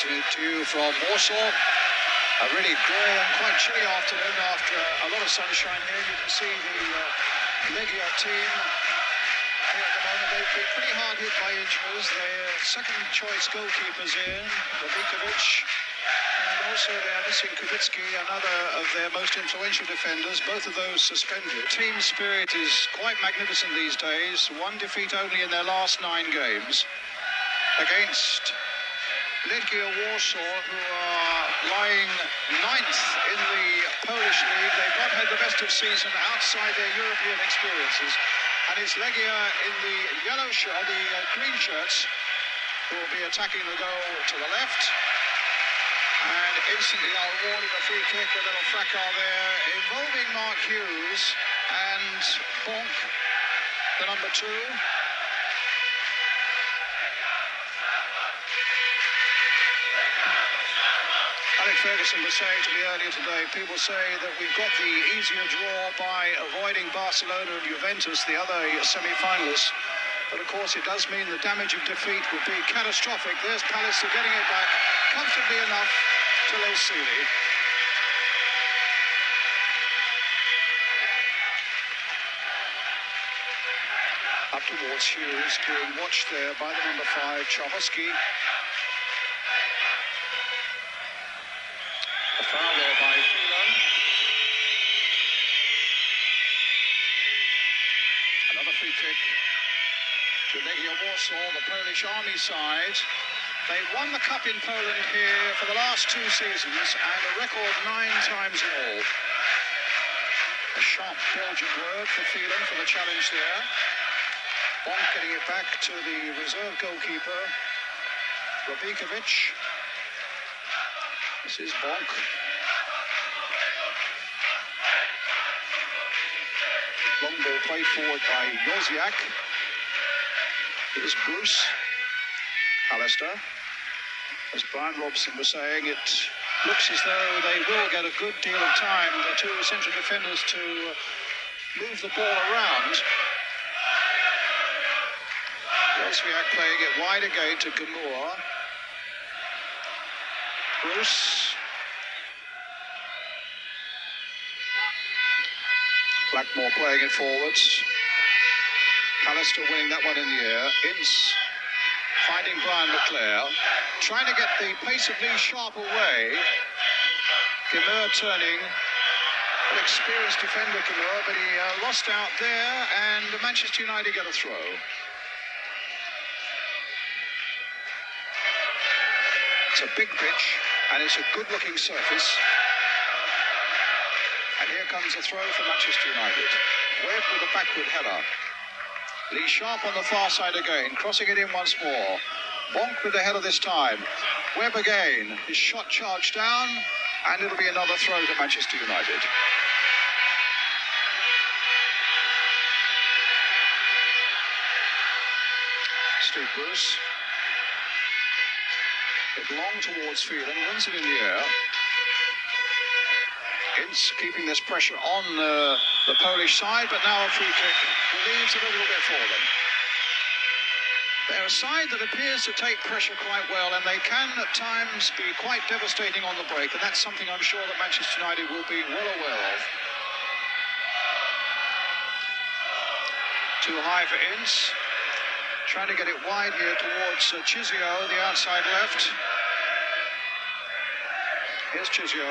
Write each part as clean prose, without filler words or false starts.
afternoon to you from Warsaw. A really grey and quite chilly afternoon after a lot of sunshine here. You can see the Legia team here at the moment. They've been pretty hard hit by injuries. Their second choice goalkeepers in, Zdobywców, and also they're missing Kubicki, another of their most influential defenders, both of those suspended. Team spirit is quite magnificent these days. One defeat only in their last 9 games against Legia Warsaw, who are lying 9th in the Polish league. They've not had the best of season outside their European experiences. And it's Legia in the yellow shirt, the green shirts, who will be attacking the goal to the left. And instantly are awarded a free kick, a little fracas there, involving Mark Hughes and Bonk, the number 2. Alex Ferguson was saying to me earlier today, people say that we've got the easier draw by avoiding Barcelona and Juventus, the other semi-finalists. But of course it does mean the damage of defeat would be catastrophic. There's Pallister getting it back comfortably enough to Legia. Up towards Hughes, being watched there by the number 5, Czachowski. A foul there by Phelan. Another free kick to Legia Warsaw, the Polish army side. They've won the cup in Poland here for the last 2 seasons and a record 9 times in all. A sharp Belgian word for Phelan for the challenge there. Bonk getting it back to the reserve goalkeeper, Zdobywców. This is Bonk. Long ball played forward by Josiak. Here's Bruce. Pallister. As Brian Robson was saying, it looks as though they will get a good deal of time, the 2 central defenders, to move the ball around. Josiak playing it wide again to Gamur. Bruce. Blackmore playing it forwards. Pallister winning that one in the air. Ince finding Brian Leclerc. Trying to get the pace of Lee Sharp away. Gamur turning. An experienced defender, Gamur, but he lost out there, and Manchester United get a throw. It's a big pitch, and it's a good-looking surface. And here comes a throw for Manchester United. Webb with a backward header. Lee Sharp on the far side again, crossing it in once more. Bonk with the header this time. Webb again. His shot charged down, and it'll be another throw to Manchester United. Steve Bruce. It long towards Phelan, wins it in the air. Ince keeping this pressure on the Polish side, but now a free kick relieves a little bit for them. They're a side that appears to take pressure quite well, and they can at times be quite devastating on the break, and that's something I'm sure that Manchester United will be well aware of. Too high for Ince. Trying to get it wide here towards Chizio, the outside left. Here's Chizio.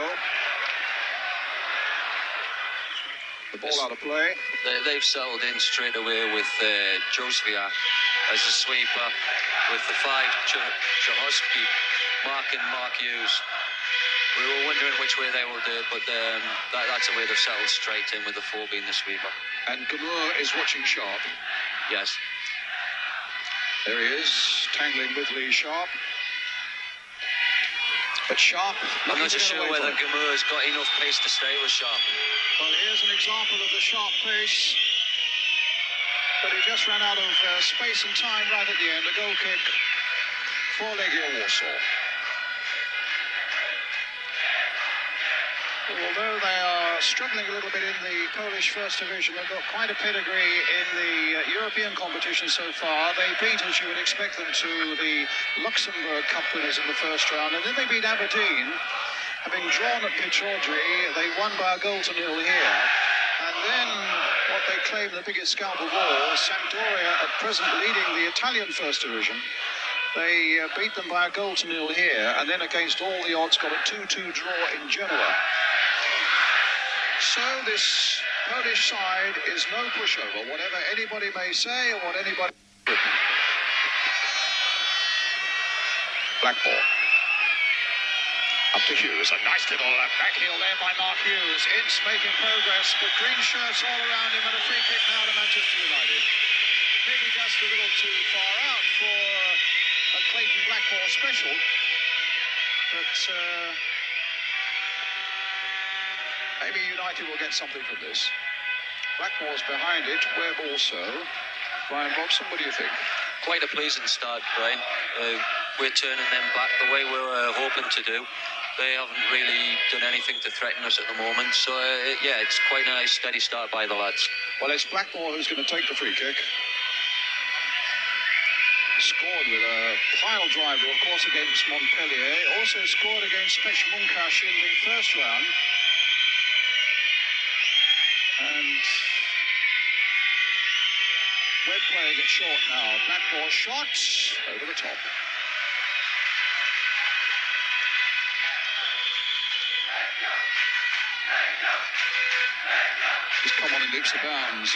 The ball out of play. They've settled in straight away with Josvia as the sweeper, with the 5, Czachowski, marking Mark Hughes. We were wondering which way they will do it, but that's the way they've settled straight in, with the 4 being the sweeper. And Gamur is watching Sharp. Yes. There he is, tangling with Lee Sharp. But Sharp... I'm not so sure whether Gamur's got enough pace to stay with Sharp. Well, here's an example of the Sharp pace. But he just ran out of space and time right at the end. A goal kick for Legia Warsaw. Although they are struggling a little bit in the Polish First Division. They've got quite a pedigree in the European competition so far. They beat, as you would expect them to, the Luxembourg Cup winners in the first round, and then they beat Aberdeen. Having drawn at Pittodrie, they won by a goal to nil here. And then, what they claim the biggest scalp of all, Sampdoria, at present leading the Italian First Division. They beat them by a goal to nil here, and then against all the odds got a 2-2 draw in Genoa. So this Polish side is no pushover, whatever anybody may say or what anybody... Black ball. Up to Hughes, a nice little back heel there by Mark Hughes. Ince making progress, but green shirts all around him, and a free kick now to Manchester United. Maybe just a little too far out for a Clayton Blackmore special, but maybe United will get something from this. Blackmore's behind it, Webb also. Brian Robson, what do you think? Quite a pleasing start, Brian. We're turning them back the way we were hoping to do. They haven't really done anything to threaten us at the moment. So, yeah, it's quite a nice, steady start by the lads. Well, it's Blackmore who's going to take the free kick. Scored with a pile driver, of course, against Montpellier. Also scored against Pech Munkash in the first round. And Webb playing it short now. Blackmore shot over the top. He's come on in leaps and bounds,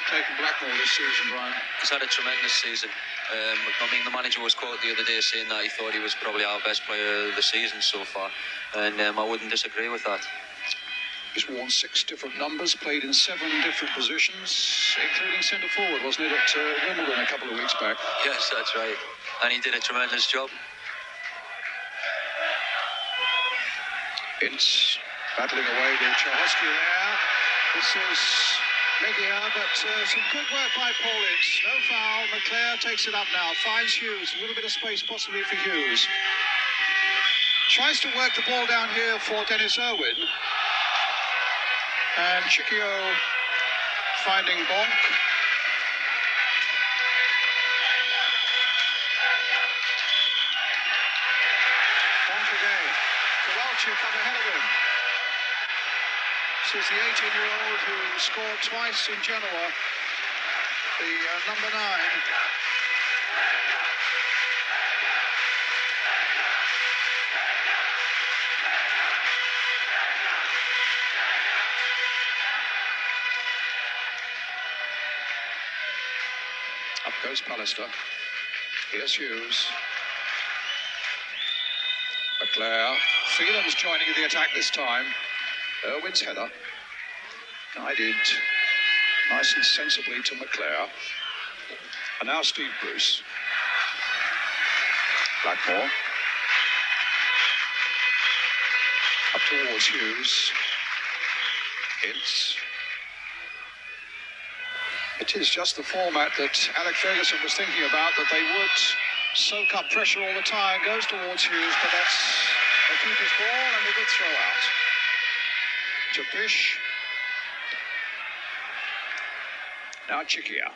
Clayton Blackmore this season, Brian. He's had a tremendous season. I mean, the manager was quoted the other day saying that he thought he was probably our best player of the season so far, and I wouldn't disagree with that. He's worn 6 different numbers, played in 7 different positions, including centre forward, wasn't it, at Wimbledon a couple of weeks back? Yes, that's right. And he did a tremendous job. Ince battling away with Chahosky there. This is Legia, but some good work by Paul Ince. No foul. McClare takes it up now. Finds Hughes. A little bit of space possibly for Hughes. Tries to work the ball down here for Dennis Irwin. And Chikio finding Bonk. Bonk again. Kowalczyk up ahead of him. This is the 18-year-old who scored twice in Genoa, the number 9. Up goes Pallister. Here's Hughes. McClare. Phelan's joining the attack this time. Irwin's header. Guided nice and sensibly to McClare. And now Steve Bruce. Blackmore. Up towards Hughes. Ince. It is just the format that Alec Ferguson was thinking about, that they would soak up pressure all the time. Goes towards Hughes, but that's a keeper's ball and a good throw out. To Pish. Now Chikia.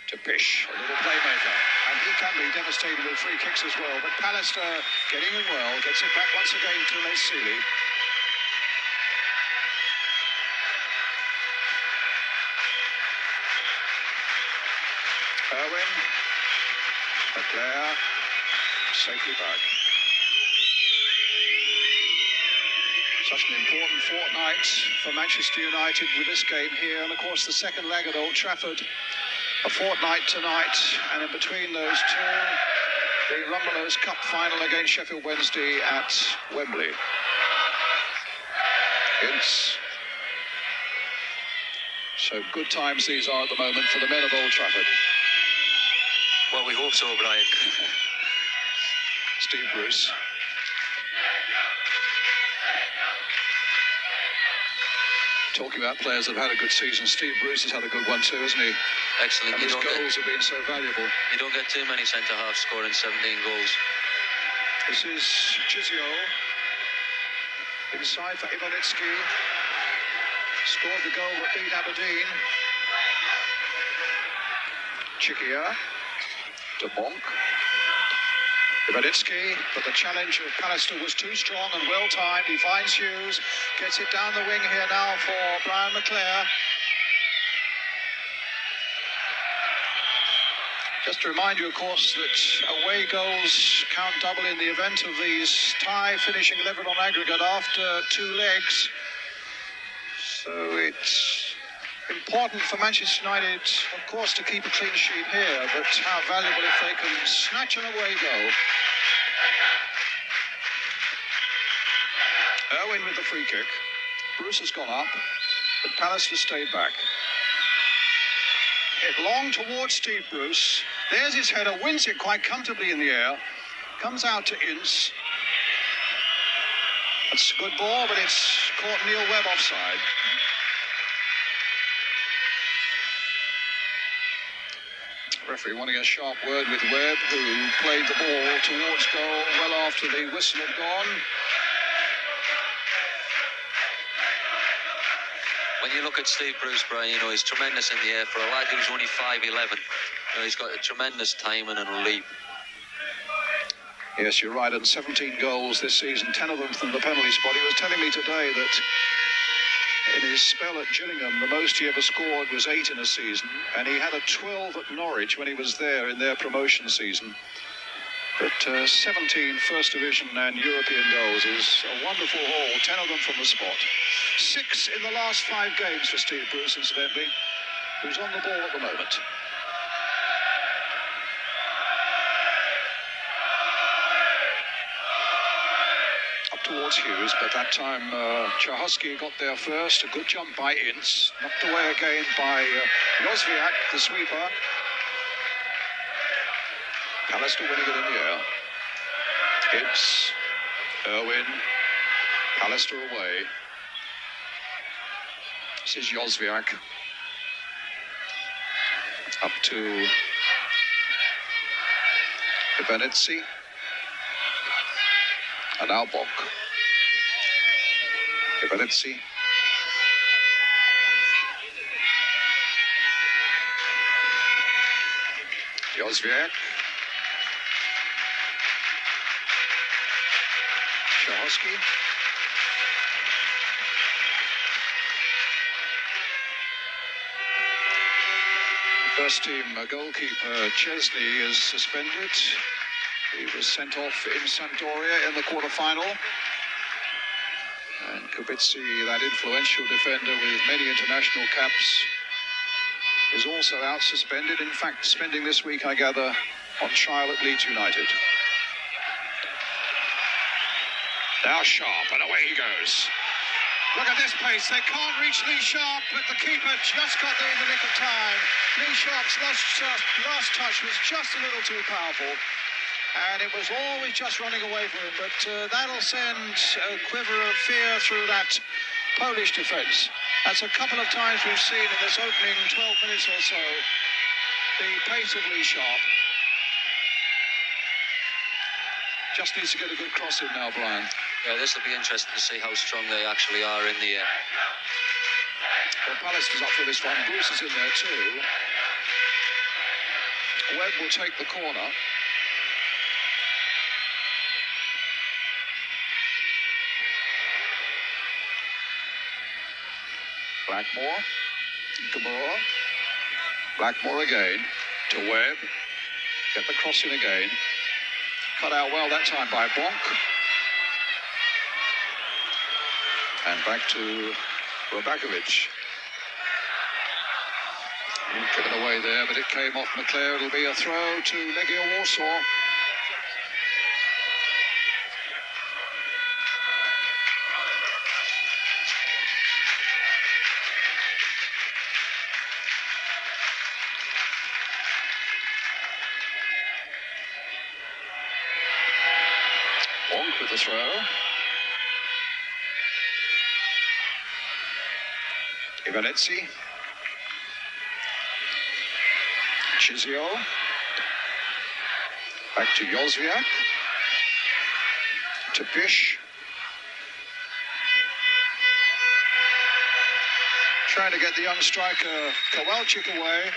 To Pish, a little playmaker. And he can be devastating with free kicks as well. But Pallister getting in well, gets it back once again to Les Sealy. Irwin. McClare. Safely back. Such an important fortnight for Manchester United with this game here, and of course the second leg at Old Trafford. A fortnight tonight, and in between those two, the Rumbelows Cup final against Sheffield Wednesday at Wembley. Ince. So good times these are at the moment for the men of Old Trafford. Well, we hope so, Brian. Steve Bruce. Talking about players that have had a good season, Steve Bruce has had a good one too, hasn't he? Excellent. And his goals have been so valuable. You don't get too many centre-halves scoring 17 goals. This is Chizio. Inside for Ivanitsky. Scored the goal that beat Aberdeen. Chikia to Bonk. Ivanitsky, but the challenge of Pallister was too strong and well timed. He finds Hughes, gets it down the wing here now for Brian McClare. Just to remind you, of course, that away goals count double in the event of these tie finishing 11 on aggregate after 2 legs. So it's important for Manchester United, of course, to keep a clean sheet here, but how valuable if they can snatch an away goal. Irwin with the free kick. Bruce has gone up, but Pallister stayed back. Hit long towards Steve Bruce. There's his header, wins it quite comfortably in the air. Comes out to Ince. That's a good ball, but it's caught Neil Webb offside. Referee wanting a sharp word with Webb, who played the ball towards goal well after the whistle had gone. When you look at Steve Bruce, Brian, you know, he's tremendous in the air for a lad who's only 5'11". You know, he's got a tremendous timing and leap. Yes, you're right, and 17 goals this season, 10 of them from the penalty spot. He was telling me today that in his spell at Gillingham, the most he ever scored was 8 in a season, and he had a 12 at Norwich when he was there in their promotion season. But 17 First Division and European goals is a wonderful haul, 10 of them from the spot. 6 in the last 5 games for Steve Bruce, incidentally, who's on the ball at the moment. Up towards Hughes, but that time Czachowski got there first. A good jump by Ince. Knocked away again by Jozwiak, the sweeper. Pallister winning it in the air. Hibbs, Irwin, Pallister away. This is Jozwiak. Up to Ivanitsky. And now Bonk. Ivanitsky. Jozwiak. Czachowski. First team goalkeeper Chesney is suspended. He was sent off in Sampdoria in the quarter-final. And Kubitsi, that influential defender with many international caps, is also out suspended. In fact, spending this week, I gather, on trial at Leeds United. Now Sharp, and away he goes. Look at this pace. They can't reach Lee Sharp, but the keeper just got there in the nick of time. Lee Sharp's last touch was just a little too powerful. And it was always just running away from him. But that'll send a quiver of fear through that Polish defence. That's a couple of times we've seen in this opening 12 minutes or so the pace of Lee Sharp. Just needs to get a good cross in now, Brian. Yeah, this will be interesting to see how strong they actually are in the air. Well, Pallister's up for this one. Bruce is in there too. Webb will take the corner. Blackmore, Gamora, Blackmore again to Webb, get the cross in again, cut out well that time by Bonk, and back to Robakovic. Given away there, but it came off McClare. It'll be a throw to Legia Warsaw. With the throw. Ivanitsky. Chizio. Back to Jozwiak. To Bish. Trying to get the young striker Kowalczyk away.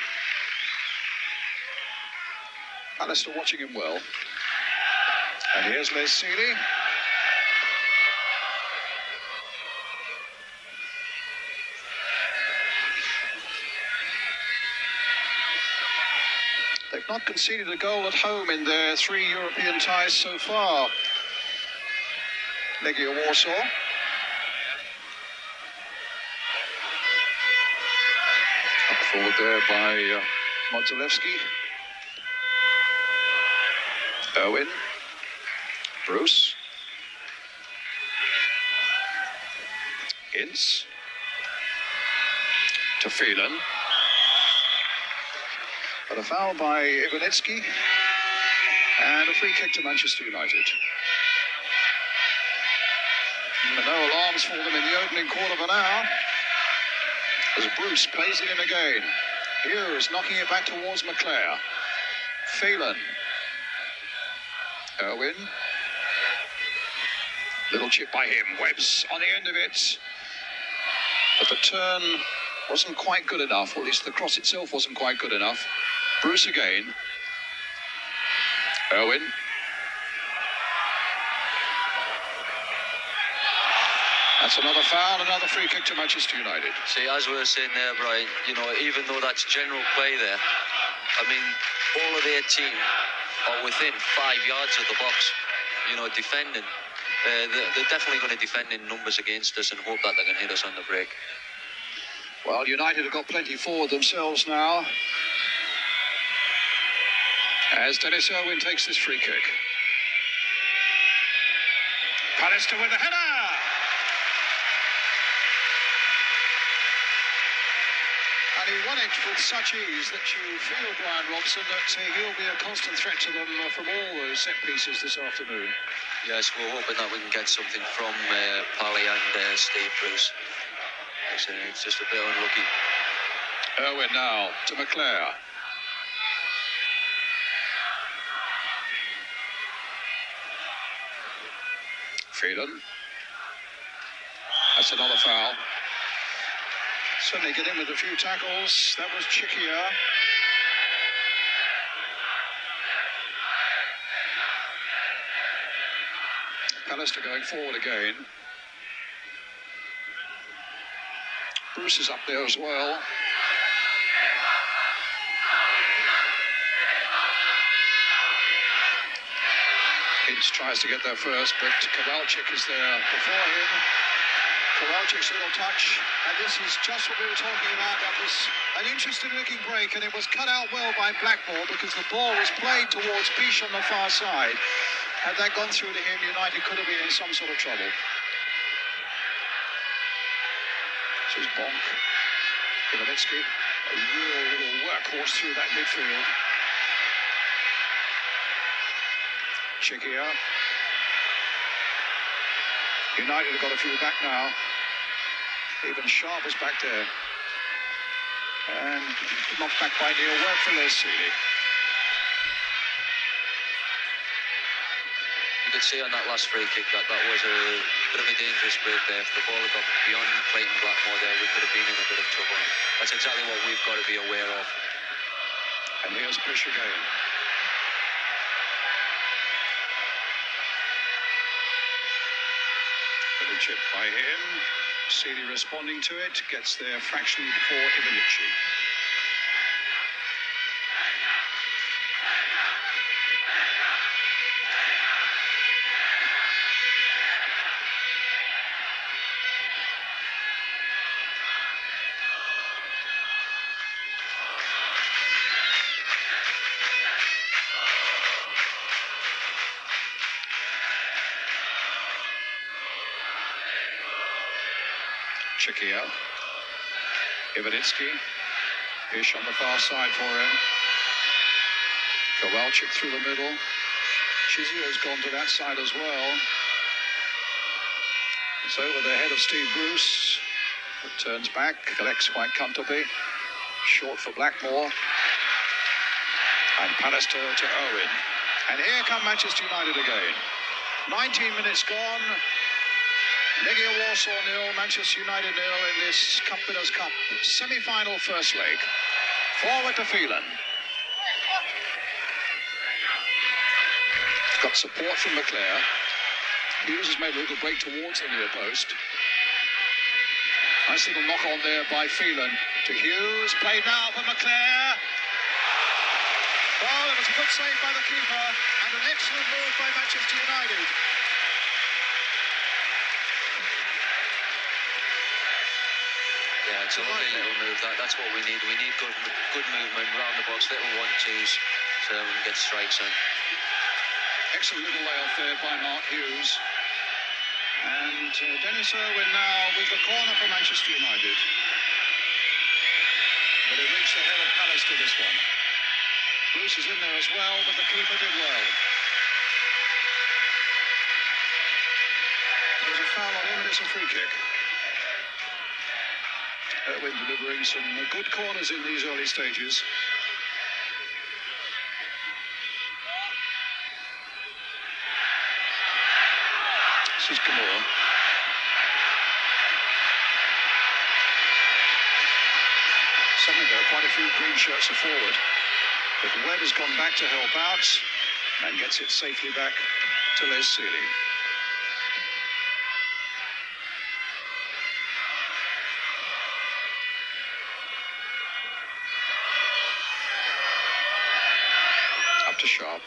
Alistair watching him well. And here's Les Seeley. They've not conceded a goal at home in their 3 European ties so far. Legia Warsaw. Up forward there by Modzelewski. Owen. Bruce. Ince. To Phelan. But a foul by Ivanitsky. And a free kick to Manchester United. No alarms for them in the opening quarter of an hour. As Bruce plays it in again. Hughes knocking it back towards McClare. Phelan. Irwin. Little chip by him. Webb's on the end of it. But the turn wasn't quite good enough, or at least the cross itself wasn't quite good enough. Bruce again. Irwin. That's another foul, another free kick to Manchester United. See, as we were saying there, Brian, you know, even though that's general play there, I mean, all of their team are within 5 yards of the box, you know, defending. They're definitely going to defend in numbers against us and hope that they can hit us on the break. Well, United have got plenty forward themselves now. As Dennis Irwin takes this free kick. Pallister with the header! And he won it with such ease that you feel, Brian Robson, that he'll be a constant threat to them from all those set pieces this afternoon. Yes, we're hoping that we can get something from Pally and Steve Bruce. It's just a bit unlucky. Irwin now to McClare. Phelan. That's another foul. Certainly get in with a few tackles. That was Chikia. Pallister going forward again. Bruce is up there as well. Ince tries to get there first, but Kowalczyk is there before him. Kowalczyk's little touch, and this is just what we were talking about. That was an interesting looking break, and it was cut out well by Blackmore because the ball was played towards Piche on the far side. Had that gone through to him, United could have been in some sort of trouble. This is Bonk. Ivanitsky, a real little workhorse through that midfield. Chikia. United have got a few back now. Even Sharp is back there. And knocked back by Neil. Work for Les Seeley. You could see on that last free kick that was a bit of a dangerous break there. If the ball had got beyond Clayton Blackmore there, we could have been in a bit of trouble. That's exactly what we've got to be aware of. And here's Piche again. Little chip by him. Seeley responding to it. Gets there fractionally before Ivanitsky. Chikia. Ivanitsky. Piche on the far side for him. Kowalczyk through the middle. Chizio's gone to that side as well. It's over the head of Steve Bruce. It turns back, collects quite comfortably. Short for Blackmore. And Pallister to Owen. And here come Manchester United again. 19 minutes gone. Legia Warsaw 0, Manchester United 0 in this Cup Winners' Cup semi-final first leg. Forward to Phelan. Got support from McClare. Hughes has made a little break towards the near post. Nice little knock on there by Phelan to Hughes. Played now for McClare. Well, it was a good save by the keeper and an excellent move by Manchester United. Yeah, it's a lovely little move. That's what we need. We need good movement round the box, little 1-2s, so we can get strikes in. Excellent little layoff there by Mark Hughes. And Dennis Irwin now with the corner for Manchester United. But it reached the head of Palace to this one. Bruce is in there as well, but the keeper did well. There's a foul on him and it's a free kick. Irwin delivering some good corners in these early stages. This is Gamora. Suddenly there are quite a few green shirts forward. But Webb has gone back to help out and gets it safely back to Les Sealy. Up to Sharp.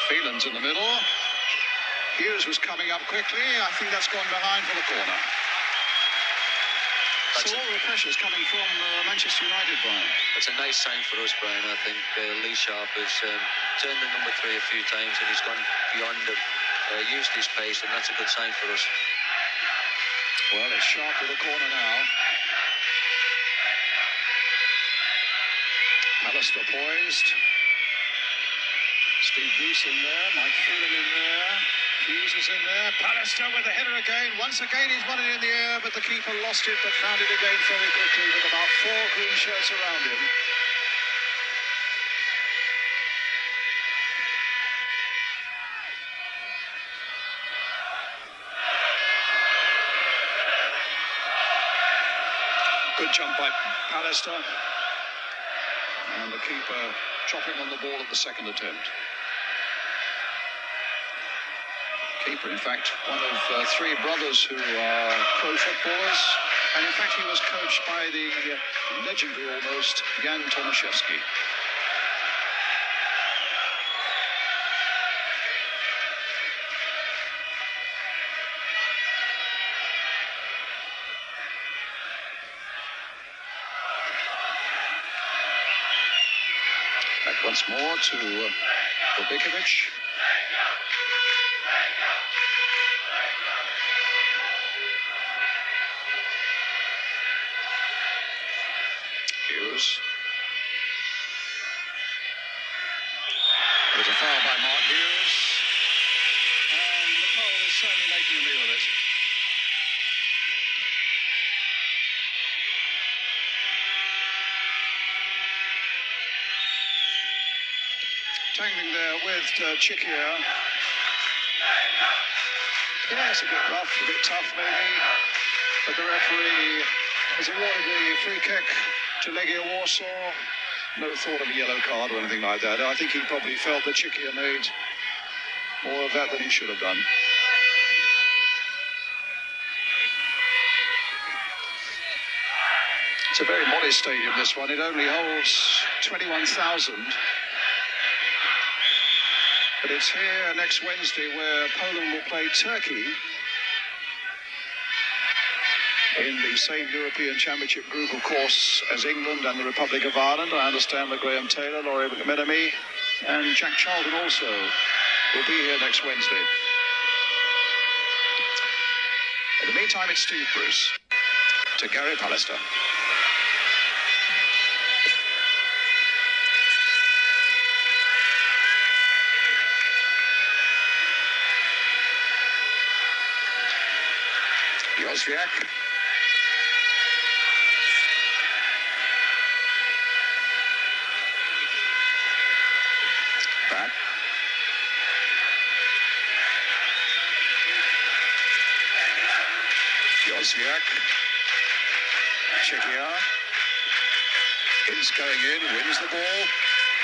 Phelan's in the middle. Hughes was coming up quickly. I think that's gone behind for the corner. So all the pressure's coming from Manchester United, Brian. It's a nice sign for us, Brian. I think Lee Sharp has turned the number 3 a few times and he's gone beyond him, used his pace, and that's a good sign for us. Well, it's Sharp with the corner now. Alistair poised. Steve Bruce in there, Mike Phelan in there, Hughes is in there, Pallister with the header again. Once again he's won it in the air, but the keeper lost it, but found it again very quickly with about 4 green shirts around him. Good jump by Pallister. And the keeper chopping on the ball at the second attempt. Keeper, in fact, one of 3 brothers who are pro footballers. And in fact, he was coached by the legendary almost Jan Tomaszewski. Back once more to Bobikovic. Hughes. There's a foul by Mark Hughes. And the pole is certainly making a meal of it. Tangling there with Chikia. Yeah, it's a bit rough, a bit tough maybe. But the referee has awarded the free kick to Legia Warsaw. No thought of a yellow card or anything like that. I think he probably felt that Chikia made more of that than he should have done. It's a very modest stadium, this one. It only holds 21,000. But it's here next Wednesday where Poland will play Turkey in the same European Championship group, of course, as England and the Republic of Ireland. I understand that Graham Taylor, Laurie McMenemy, and Jack Charlton also will be here next Wednesday. In the meantime, it's Steve Bruce to Gary Pallister. Jozwiak. Jozwiak. Czechia. Ince going in, wins the ball.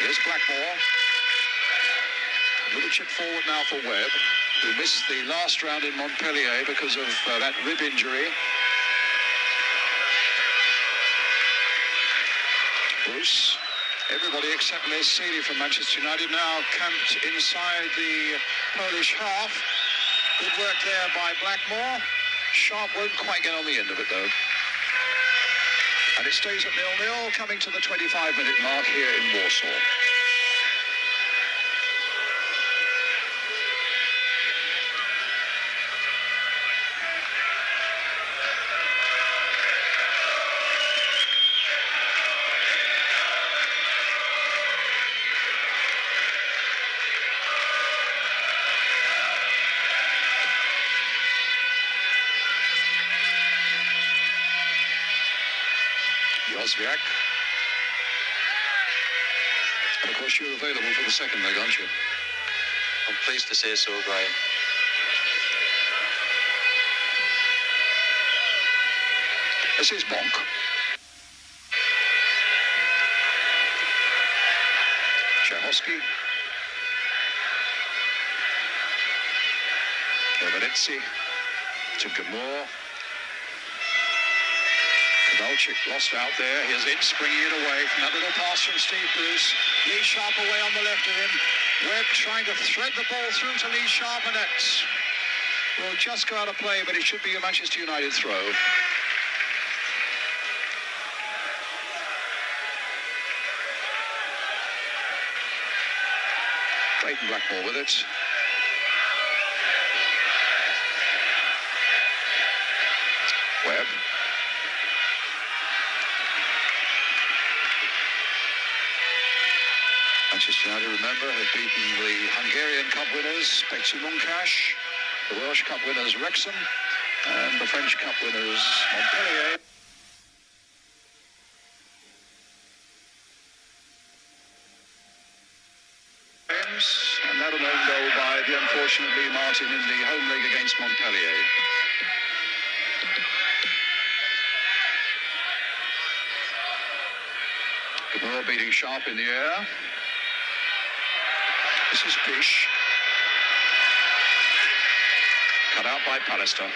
Here's Blackmore. A little chip forward now for Webb, who missed the last round in Montpellier because of that rib injury. Bruce. Everybody except Les Seeley from Manchester United now camped inside the Polish half. Good work there by Blackmore. Sharp won't quite get on the end of it though. And it stays at 0-0, coming to the 25-minute mark here in Warsaw. Jozwiak. And of course you're available for the second leg, aren't you? I'm pleased to say so, Brian. This is Bonk. Czechowski. Kevernitsi to Gamor. Kowalczyk lost out there. Here's it, springing it away from that little pass from Steve Bruce. Lee Sharp away on the left of him. Webb trying to thread the ball through to Lee Sharp, and that will just go out of play, but it should be a Manchester United throw. Clayton Blackmore with it. Webb. Manchester United, remember, have beaten the Hungarian Cup winners, Bekci Munkash, the Welsh Cup winners, Wrexham, and the French Cup winners, Montpellier. And that an own goal by the unfortunately Martin in the home leg against Montpellier. Gamur beating Sharp in the air. This is Pish. Cut out by Pallister,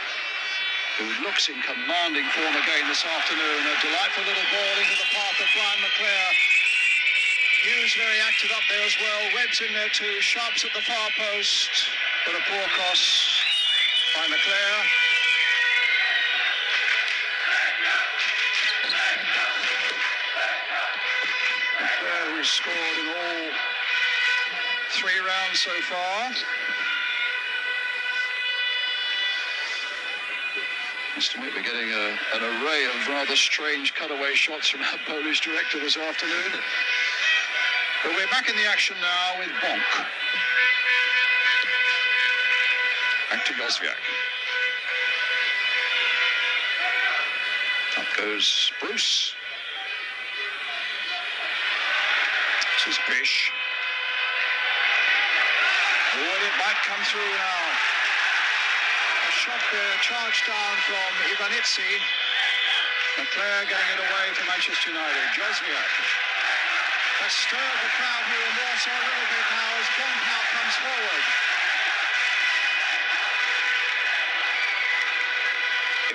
who looks in commanding form again this afternoon. A delightful little ball into the path of Brian McClare. Hughes very active up there as well. Webb's in there too. Sharp's at the far post. But a poor cross by McClare. McClare, who's scored in all 3 rounds so far. Must admit we're getting an array of rather strange cutaway shots from our Polish director this afternoon. But we're back in the action now with Bonk. Back to Jozwiak. Up goes Bruce. This is Pish. Oh, it might come through now. A shot there, charged down from Ivanitsi. McClare getting it away for Manchester United. Jozwiak. That stirred the crowd here in Warsaw a little bit now as Bonk now comes forward.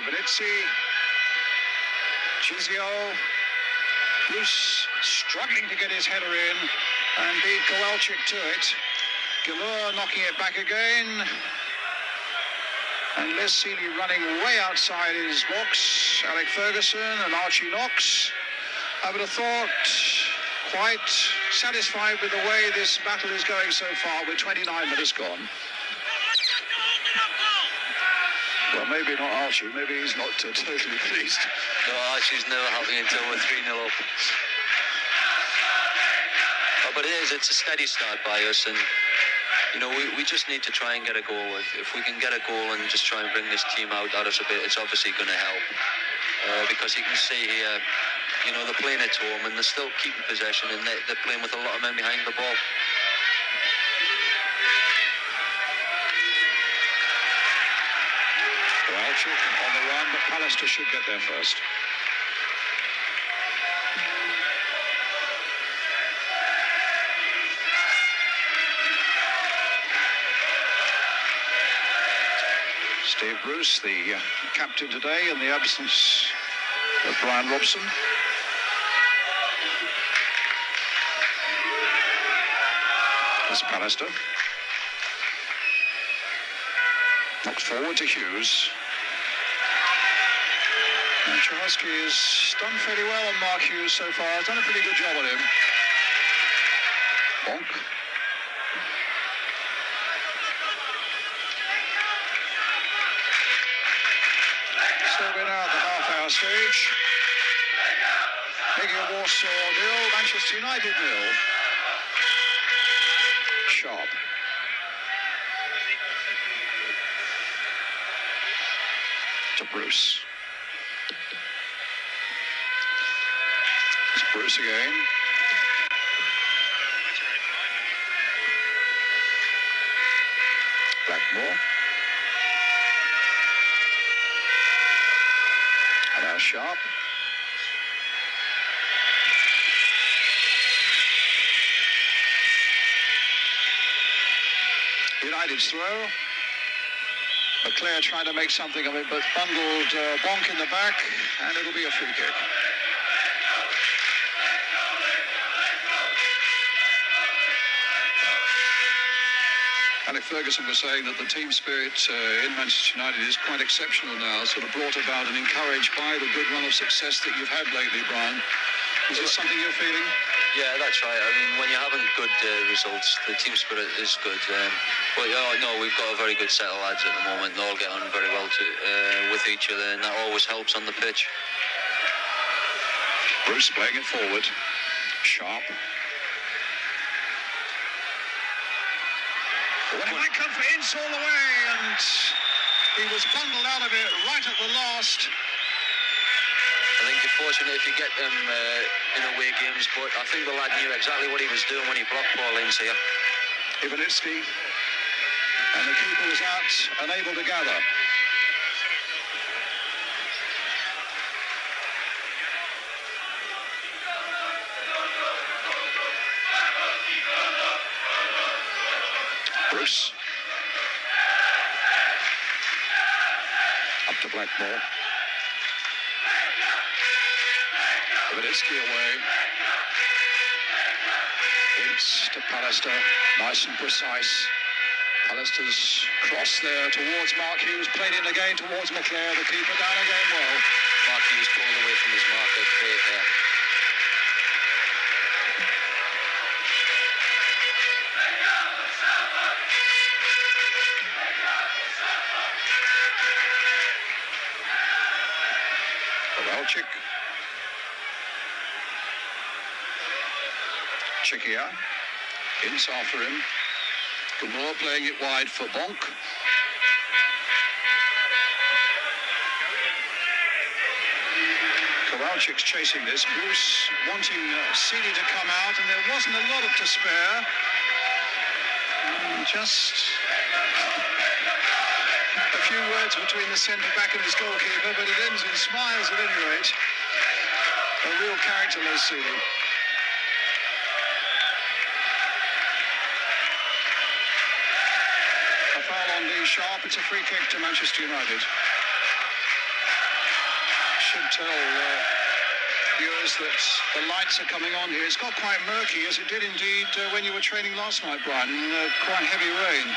Ivanitsi. Chizio. Bruce struggling to get his header in and beat Kowalczyk to it. Gamur knocking it back again. And Les Seeley running way outside his box. Alec Ferguson and Archie Knox. I would have thought quite satisfied with the way this battle is going so far with 29 minutes gone. Well, maybe not Archie. Maybe he's not totally pleased. No, Archie's never happy until we're 3-0 up. Oh, but it's a steady start by us, and you know, we just need to try and get a goal. If we can get a goal and just try and bring this team out at us a bit, it's obviously going to help. Because you can see here, you know, they're playing at home and they're still keeping possession, and they're playing with a lot of men behind the ball. Kowalczyk on the run, but Pallister should get there first. Steve Bruce, the captain today in the absence of Brian Robson. There's Pallister. Knocks forward to Hughes. And Chahosky has done fairly well on Mark Hughes so far. Has done a pretty good job on him. Bonk. So we're now at the half-hour stage. Legia Warsaw 0, Manchester United 0. Sharp. To Bruce. It's Bruce again. Blackmore. And now Sharp. United's throw. McClare trying to make something of it, but bundled Bonk in the back, and it'll be a free kick. Alex Ferguson was saying that the team spirit in Manchester United is quite exceptional now, sort of brought about and encouraged by the good run of success that you've had lately, Brian. Is this something you're feeling? Yeah, that's right. I mean, when you're having good results, the team spirit is good. But no, we've got a very good set of lads at the moment. They all get on very well with each other, and that always helps on the pitch. Bruce playing it forward. Sharp. Well, he might come for Ince all the way, and he was bundled out of it right at the last. I think you're fortunate if you get them in away games, but I think the lad knew exactly what he was doing when he blocked Paul Ince here. Ivanitsky, and the keeper was out, unable to gather. Bruce. Up to Blackmore. Ivanitsky away. Ince to Pallister. Nice and precise. Pallister's cross there towards Mark Hughes. Played in again towards McClare. The keeper down again well. Mark Hughes pulled away from his marker. Great there. Kowalczyk. Chikia. Ince after him. Gamor playing it wide for Bonk. Kowalczyk's chasing this. Bruce wanting Seeley to come out, and there wasn't a lot of to spare. Just a few words between the centre-back and his goalkeeper, but it ends in smiles at any rate. A real character, Les Seeley. A foul on Lee Sharp. It's a free kick to Manchester United. Should tell viewers that the lights are coming on here. It's got quite murky, as it did indeed when you were training last night, Brian. Quite heavy rain.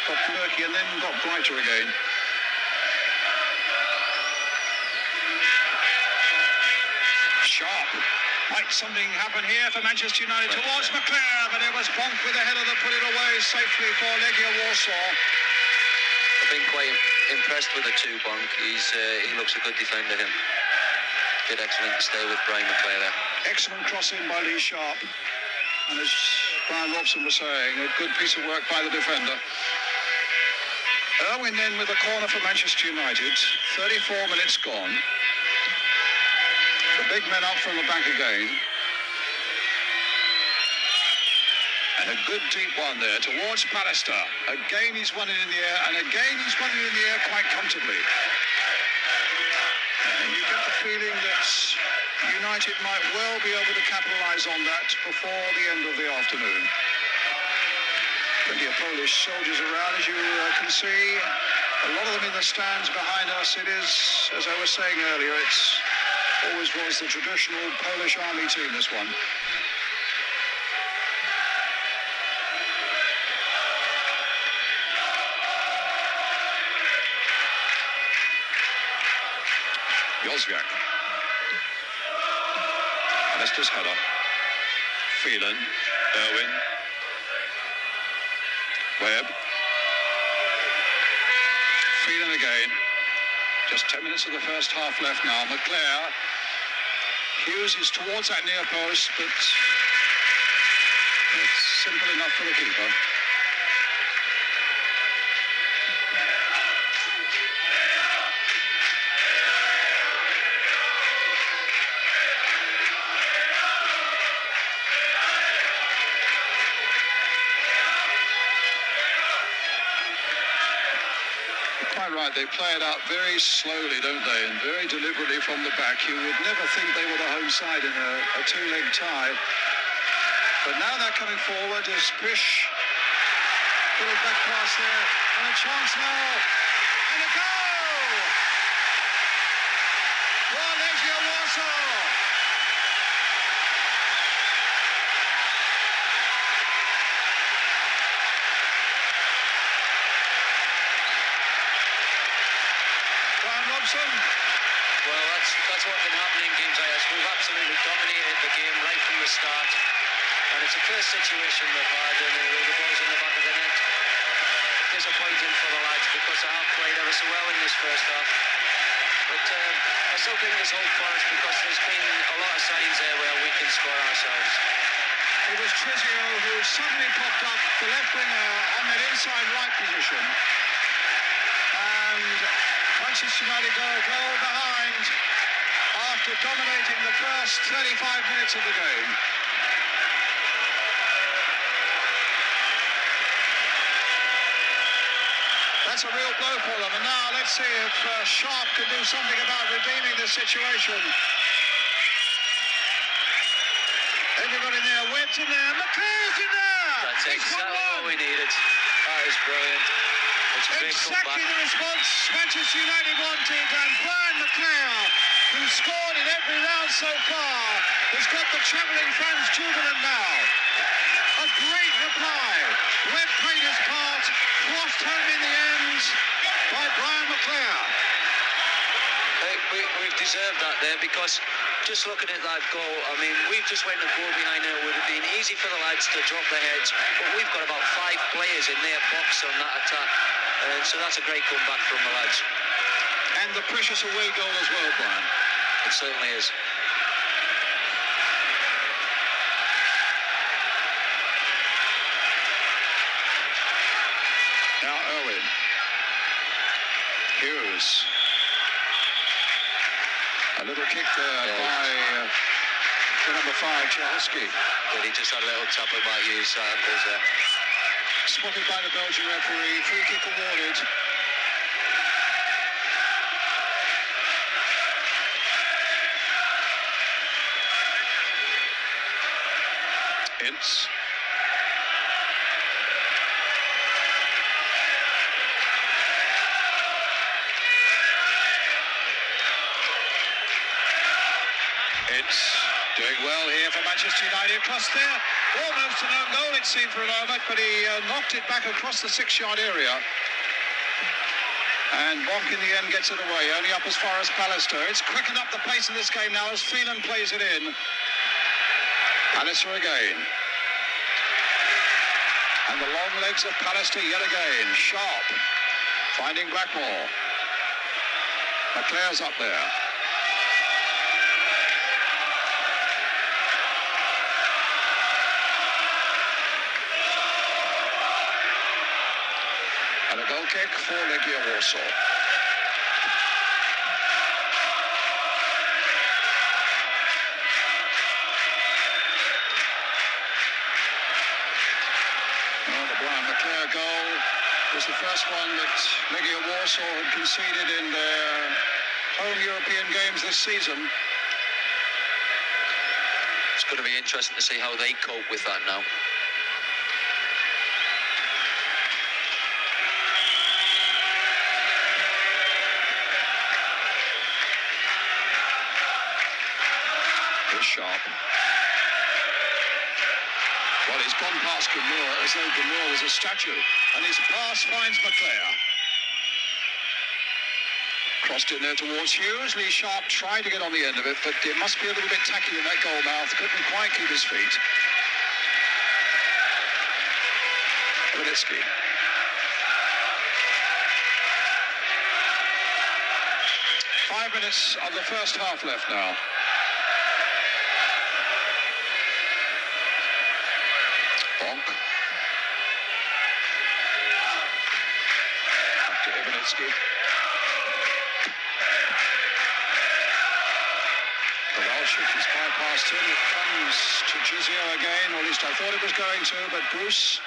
Got murky and then got brighter again. Sharp. Might something happen here for Manchester United towards McClare, but it was Bonk with the header that put it away safely for Legia Warsaw. I've been quite impressed with the two, Bonk. He looks a good defender, him. Did excellent to stay with Brian McClare there. Excellent crossing by Lee Sharp. And as Brian Robson was saying, a good piece of work by the defender. Irwin then with a corner for Manchester United. 34 minutes gone. The big men up from the back again. And a good deep one there towards Pallister. Again he's won it in the air, and again he's won it in the air quite comfortably. feeling that United might well be able to capitalise on that before the end of the afternoon. Plenty of Polish soldiers around, as you can see. A lot of them in the stands behind us. It is, as I was saying earlier, it's always was the traditional Polish army team, this one. Józwiak. Lester's header. Phelan. Irwin. Webb. Phelan again. Just 10 minutes of the first half left now. McClare. Hughes is towards that near post, but it's simple enough for the keeper. Right, they play it out very slowly, don't they, and very deliberately from the back. You would never think they were the home side in a two-leg tie. But now they're coming forward as Pish, little back pass there, and a chance now, and a goal! For Legia Warsaw! Well, that's what can happen in games like this. We've absolutely dominated the game right from the start, and it's the first situation they've had, and the ball's in the back of the net. Disappointing for the lads because they have played ever so well in this first half. But I still think there's hope for us because there's been a lot of signs there where we can score ourselves. It was Trizio who suddenly popped up, the left winger, on that inside right position, and Manchester United go a goal behind after dominating the first 35 minutes of the game. That's a real blow for them. And now let's see if Sharp can do something about redeeming this situation. Everybody there, Webb's in there, McClare's in there! That's exactly what we needed. That is brilliant. Exactly the response Manchester United wanted, and Brian McClare, who scored in every round so far, has got the travelling fans jubilant now. A great reply. Webb played his part, crossed home in the end by Brian McClare. We've deserved that there because just looking at that goal, I mean, we've just went a goal behind and it would have been easy for the lads to drop their heads, but we've got about 5 players in their box on that attack, and so that's a great comeback from the lads. And the precious away goal as well, Brian. It certainly is. Now Irwin. Hughes. A little kick there by number 5, Chehosky. But he just had a little tap about Hughes' ankles there. Spotted by the Belgian referee. Free kick awarded. Ince. Doing well here for Manchester United. Cross there, almost an own goal it seemed for a moment, but he knocked it back across the 6-yard area. And Bonk in the end gets it away, only up as far as Pallister. It's quickened up the pace of this game now as Phelan plays it in. Pallister again. And the long legs of Pallister yet again. Sharp finding Blackmore. McClare's up there. And a goal kick for Legia Warsaw. Well, the Brian McClare goal was the first one that Legia Warsaw had conceded in their home European games this season. It's going to be interesting to see how they cope with that now. It's sharp. Well, he's gone past Gamur as though Gamur was a statue, and his pass finds McClare. Crossed in there towards Hughes. Lee Sharp tried to get on the end of it, but it must be a little bit tacky in that goal mouth. Couldn't quite keep his feet. Kwiatkowski. 5 minutes of the first half left now. Bonk. Back to Kwiatkowski. He's bypassed him. It comes to Gizio again, or at least I thought it was going to, but Bruce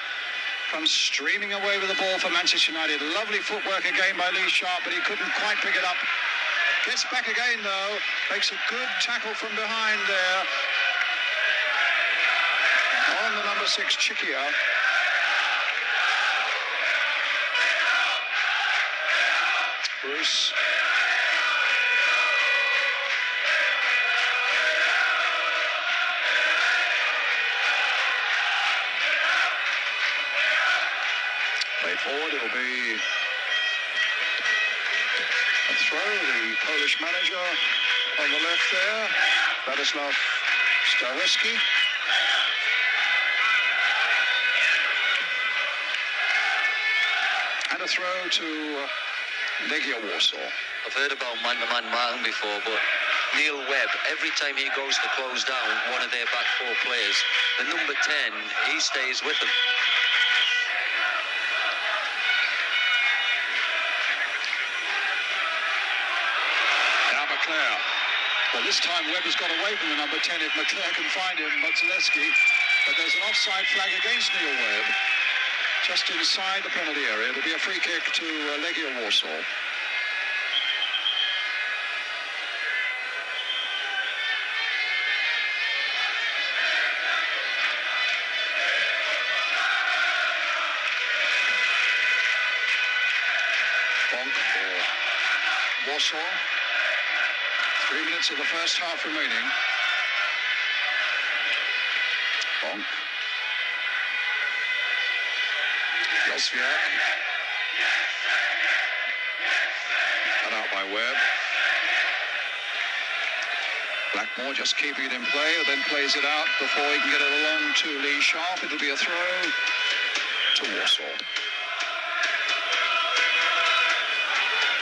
comes streaming away with the ball for Manchester United. Lovely footwork again by Lee Sharp, but he couldn't quite pick it up. Gets back again, though. Makes a good tackle from behind there. On the number 6, Chikia. Bruce. Played forward, it'll be a throw. The Polish manager on the left there, Vladislav Stareski. And a throw to Legia Warsaw. I've heard about man-to-man marking before, but Neil Webb, every time he goes to close down one of their back 4 players, the number 10, he stays with them. Well, this time Webb has got away from the number 10 if McClare can find him, Motzaleski. But there's an offside flag against Neil Webb, just inside the penalty area. It'll be a free kick to Legia Warsaw. Bonk for Warsaw. 3 minutes of the first half remaining. Bonk. Josviak. Cut out by Webb. Blackmore just keeping it in play, and then plays it out before he can get it along to Lee Sharp. It'll be a throw to Warsaw.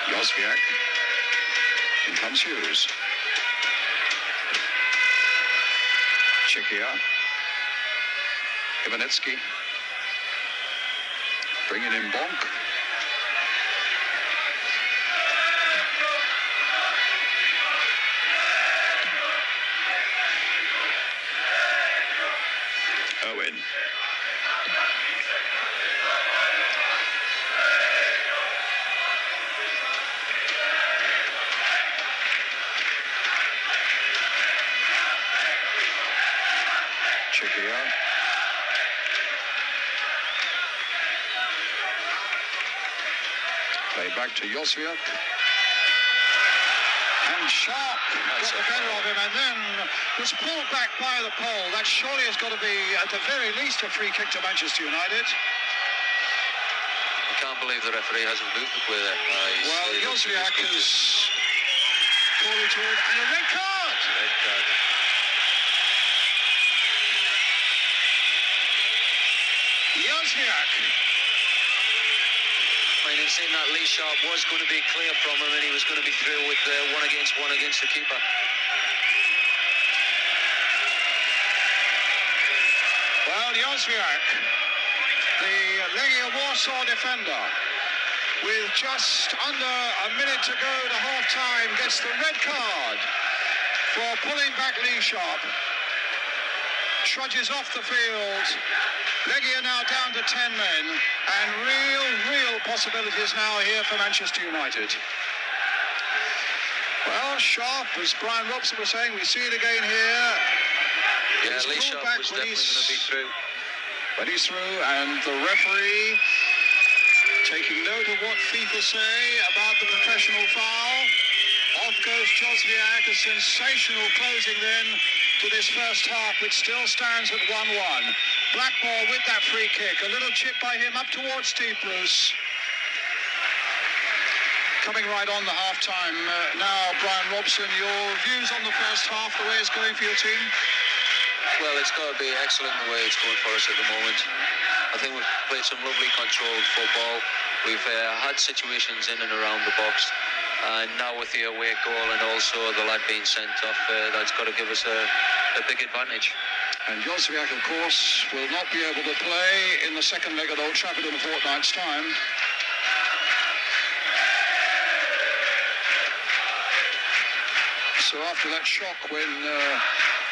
Josviak. In comes Hughes. Chikia. Kwiatkowski. Bringing in Bonk. Owen. Chikia. Play back to Josviak. And Sharp got the better of him and then was pulled back by the pole. That surely has got to be, at the very least, a free kick to Manchester United. I can't believe the referee hasn't moved the play there. Well, Josviak has called it to it, and a red card! Red card. Josviak. I mean, it seemed that Lee Sharp was going to be clear from him and he was going to be through with one against the keeper. Well, Josviak, the Legia Warsaw defender, with just under a minute to go to half-time, gets the red card for pulling back Lee Sharp. Trudges off the field. Legia now down to 10 men, and real possibilities now here for Manchester United. just sharp, as Brian Robson was saying. We see it again here. Yeah, Lee Sharp was definitely going to be through. But he's through, and the referee taking note of what FIFA say about the professional foul. Off goes Josviak, a sensational closing then to this first half, which still stands at 1-1. Blackmore with that free kick, a little chip by him up towards Steve Bruce. Coming right on the half-time. Now, Brian Robson, your views on the first half, the way it's going for your team? Well, it's got to be excellent the way it's going for us at the moment. I think we've played some lovely controlled football. We've had situations in and around the box. And now with the away goal and also the lad being sent off, that's got to give us a big advantage. And Josviak, of course, will not be able to play in the second leg at Old Trafford in a fortnight's time. So after that shock when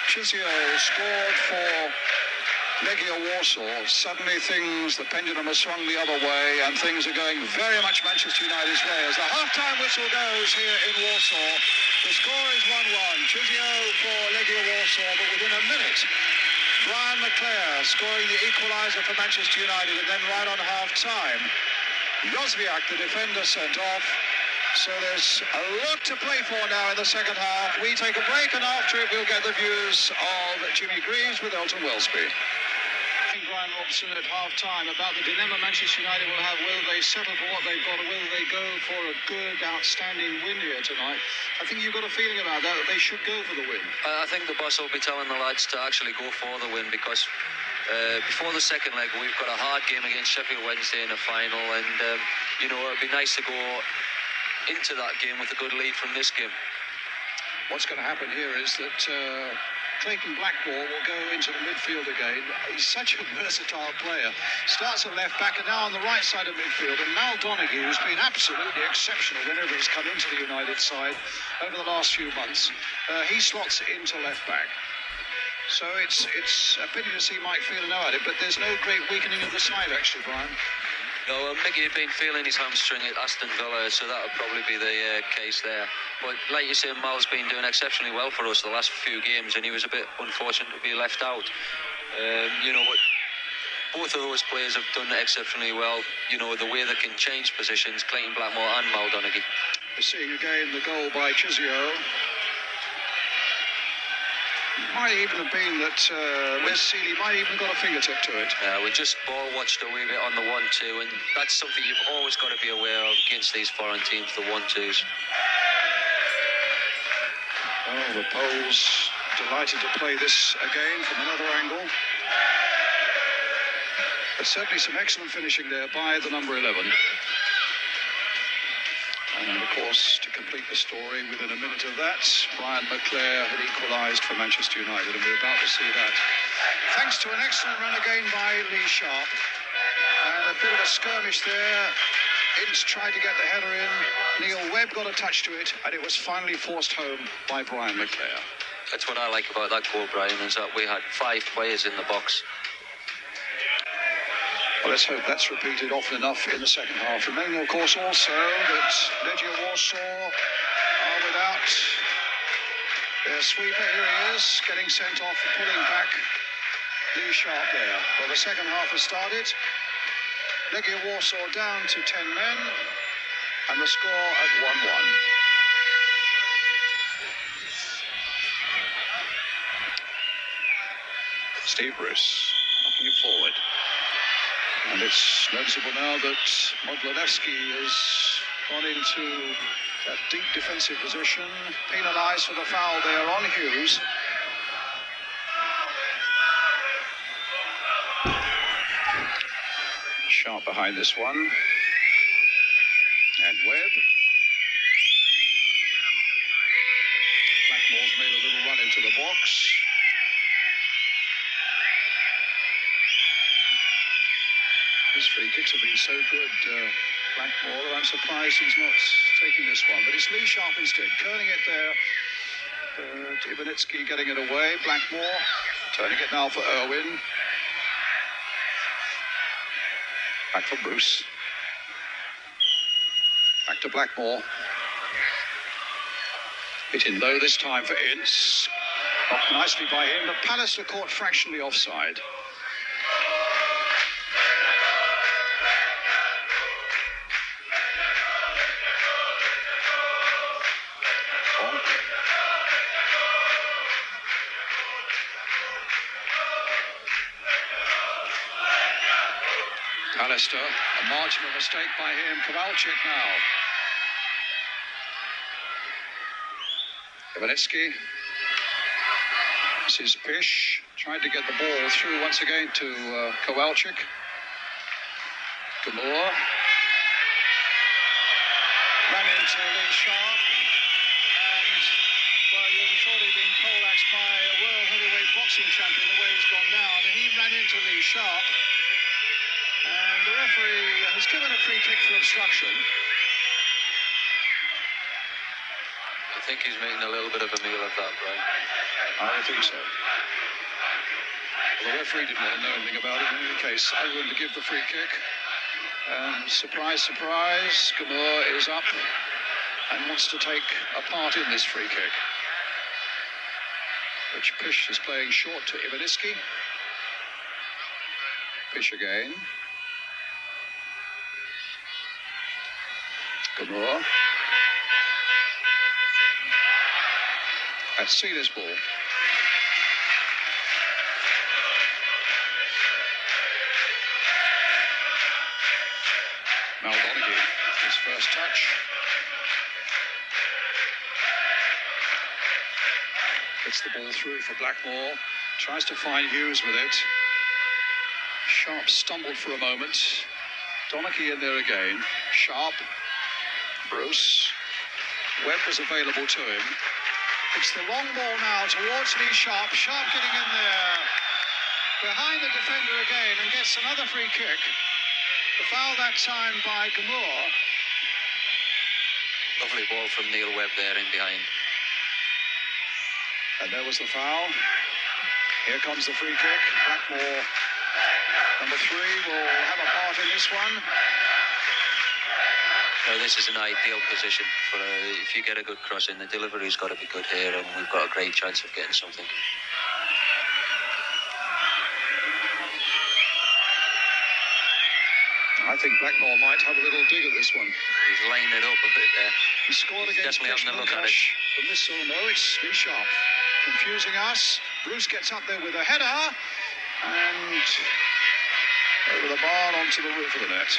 Chizio scored for Legia Warsaw, suddenly the pendulum has swung the other way, and things are going very much Manchester United's way. As the half-time whistle goes here in Warsaw, the score is 1-1. Chizio for Legia Warsaw, but within a minute, Brian McClare scoring the equaliser for Manchester United, and then right on half-time, Josviak, the defender, sent off. So there's a lot to play for now in the second half. We take a break, and after it, we'll get the views of Jimmy Greaves with Elton Wellesby. Brian Robson at half-time about the dilemma Manchester United will have. Will they settle for what they've got, or will they go for a good, outstanding win here tonight? I think you've got a feeling about that they should go for the win. I think the boss will be telling the lads to actually go for the win, because before the second leg, we've got a hard game against Sheffield Wednesday in a final, and it'd be nice to go into that game with a good lead from this game. What's going to happen here is that Clayton Blackmore will go into the midfield again. He's such a versatile player. Starts at left back and now on the right side of midfield. And Mal Donaghy, who's been absolutely exceptional whenever he's come into the United side over the last few months, he slots into left back. So it's a pity to see Mike Phelan know at it, but there's no great weakening of the side, actually, Brian. No, Mickey had been feeling his hamstring at Aston Villa, so that would probably be the case there. But like you say, Mal's been doing exceptionally well for us the last few games, and he was a bit unfortunate to be left out. But both of those players have done exceptionally well. The way they can change positions, Clayton Blackmore and Mal Donaghy. We're seeing again the goal by Chizio. Might even have been that Les Seeley might even got a fingertip to it. We just ball watched a wee bit on the 1-2, and that's something you've always got to be aware of against these foreign teams, the 1-2s. Well, the Poles delighted to play this again from another angle. But certainly some excellent finishing there by the number 11. And of course, to complete the story, within a minute of that, Brian McClare had equalised for Manchester United, and we're about to see that. Thanks to an excellent run again by Lee Sharp. And a bit of a skirmish there. Ince tried to get the header in. Neil Webb got a touch to it, and it was finally forced home by Brian McClare. That's what I like about that goal, Brian, is that we had 5 players in the box. Well, let's hope that's repeated often enough in the second half. Remembering, of course, also that Legia Warsaw are without their sweeper. Here he is, getting sent off for pulling back Lee Sharp there. Well, the second half has started. Legia Warsaw down to 10 men, and the score at 1-1. Steve Bruce knocking it forward. And it's noticeable now that Modlonevsky has gone into that deep defensive position, penalised for the foul there on Hughes. Sharp behind this one. And Webb. Blackmore's made a little run into the box. His free kicks have been so good, Blackmore. I'm surprised he's not taking this one. But it's Lee Sharp instead, curling it there. Ivanitsky getting it away. Blackmore turning it now for Irwin. Back for Bruce. Back to Blackmore. Hit in low this time for Ince. Blocked nicely by him, but Pallister caught fractionally offside. Pallister, a marginal mistake by him. Kowalczyk now. Ivanitsky. This is Pish. Tried to get the ball through once again to Kowalczyk. Gamur. Ran into Lee Sharp. And, well, you've already been poleaxed by a world heavyweight boxing champion the way he's gone down. And he ran into Lee Sharp. And the referee has given a free kick for obstruction. I think he's making a little bit of a meal of that, right? I think so. Well, the referee didn't know anything about it. In any case, I going to give the free kick. And surprise, surprise, Gamur is up and wants to take a part in this free kick. Which Pish is playing short to Ivanitsky. Pish again. Gamur. Let's see this ball. Now Donaghy, his first touch. Gets the ball through for Blackmore. Tries to find Hughes with it. Sharp stumbled for a moment. Donaghy in there again. Sharp. Bruce. Webb was available to him. It's the long ball now towards Lee Sharp. Sharp getting in there. Behind the defender again and gets another free kick. The foul that time by Gamur. Lovely ball from Neil Webb there in behind. And there was the foul. Here comes the free kick. Blackmore, number 3, will have a part in this one. Well, this is an ideal position for if you get a good cross in. The delivery's got to be good here, and we've got a great chance of getting something. I think Blackmore might have a little dig at this one. He's laying it up a bit there. He scored against definitely having a look at it. From this, no, it's Lee Sharp. Confusing us. Bruce gets up there with a header. And over the bar onto the roof of the net.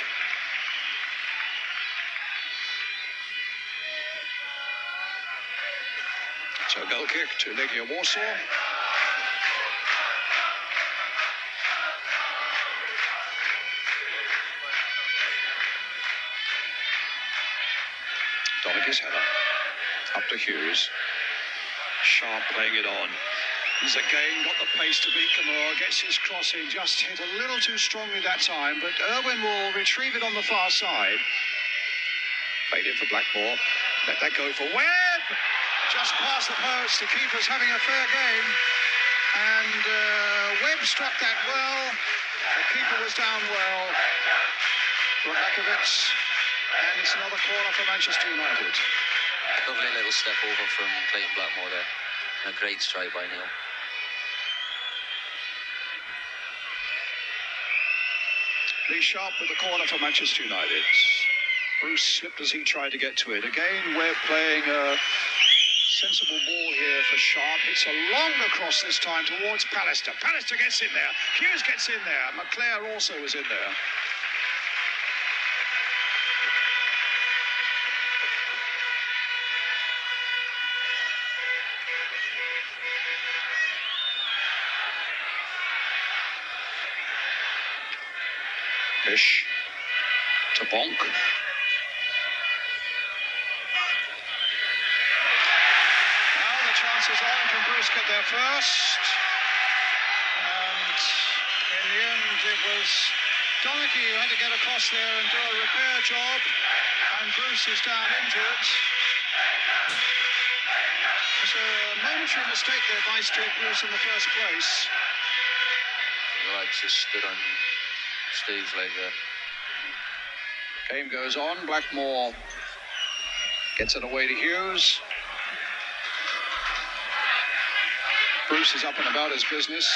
So goal kick to Legia Warsaw. Donaghy's header. Up to Hughes. Sharp playing it on. He's again got the pace to beat Gamur. Gets his cross in. Just hit a little too strongly that time. But Irwin will retrieve it on the far side. Played in for Blackmore. Let that go for Webb. Just past the post. The keeper's having a fair game. And Webb struck that well. The keeper was down well. Radakovic. And it's another corner for Manchester United. Lovely little step over from Clayton Blackmore there. And a great strike by Neil. Lee Sharp with the corner for Manchester United. Bruce slipped as he tried to get to it. Again, we're playing a sensible ball here for Sharp. It's a longer cross this time towards Pallister. Pallister gets in there. Hughes gets in there. McClare also was in there. Fish to Bonk. Now the chance is on. Can Bruce get there first? And in the end it was Donaghy who had to get across there and do a repair job. And Bruce is down injured. It's a momentary mistake there by Stuart Bruce in the first place. The lights just stood on Steve's leg there. Game goes on. Blackmore gets it away to Hughes. Bruce is up and about his business.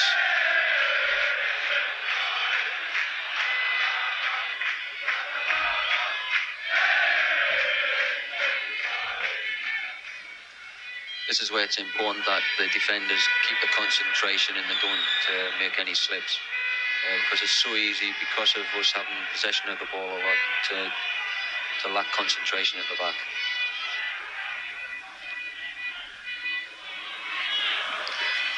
This is where it's important that the defenders keep the concentration and they don't make any slips. Because it's so easy, because of us having possession of the ball a lot, to lack concentration at the back.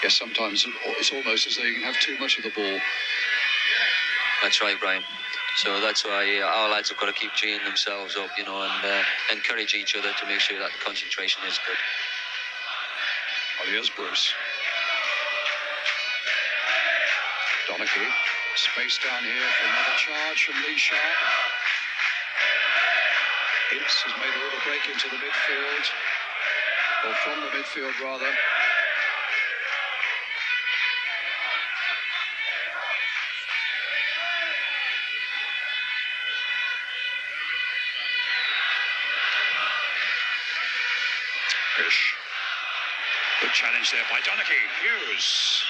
Yes, sometimes it's almost as though you can have too much of the ball. That's right, Brian. So that's why our lads have got to keep geeing themselves up, you know, and encourage each other to make sure that the concentration is good. Oh, here's Bruce. Donaghy. Space down here for another charge from Lee Sharp. Ince has made a little break into the midfield. Or from the midfield, rather. Fish. Good challenge there by Donaghy. Hughes.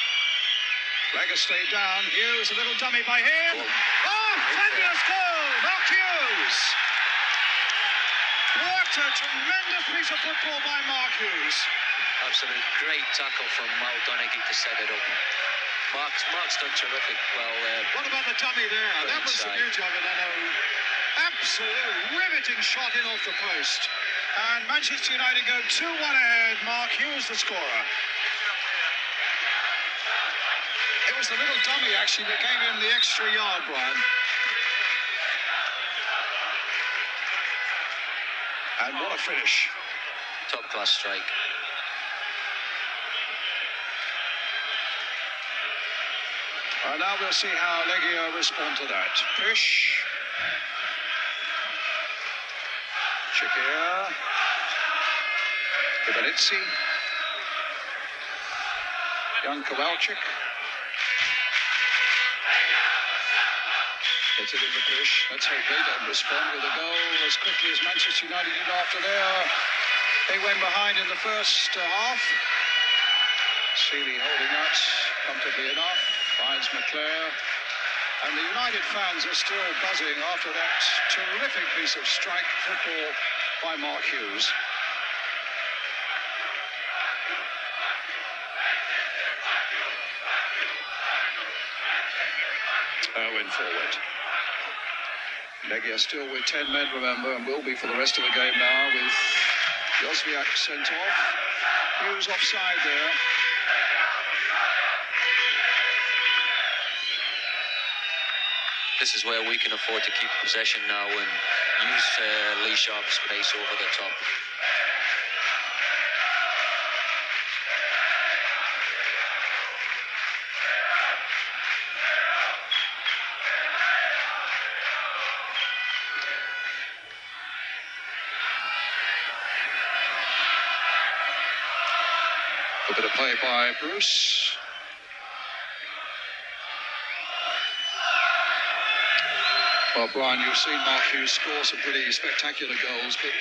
Legger stayed down. Hughes, a little dummy by him. Oh, fabulous goal! Mark Hughes. What a tremendous piece of football by Mark Hughes. Absolute great tackle from Mal Donaghy to set it up. Mark's done terrific. Well, what about the dummy there? That was the beauty of it. I know. Absolute riveting shot in off the post. And Manchester United go 2-1 ahead. Mark Hughes, the scorer. It was the little dummy, actually, that gave him the extra yard, Brian. And what a finish. Top-class strike. And now we'll see how Legia respond to that. Fish. Shakir. Ibanitsi. Young Kowalczyk. Gets it in the push. Let's hope they don't respond with a goal as quickly as Manchester United did after they went behind in the first half. Seeley holding that comfortably enough. Finds McClare. And the United fans are still buzzing after that terrific piece of strike football by Mark Hughes. Owen forward. Legia still with 10 men, remember, and will be for the rest of the game now, with Josviak sent off. Hughes offside there. This is where we can afford to keep possession now and use Lee Sharp's pace over the top. A bit of play by Bruce. Well, Brian, you've seen Mark Hughes score some pretty spectacular goals, but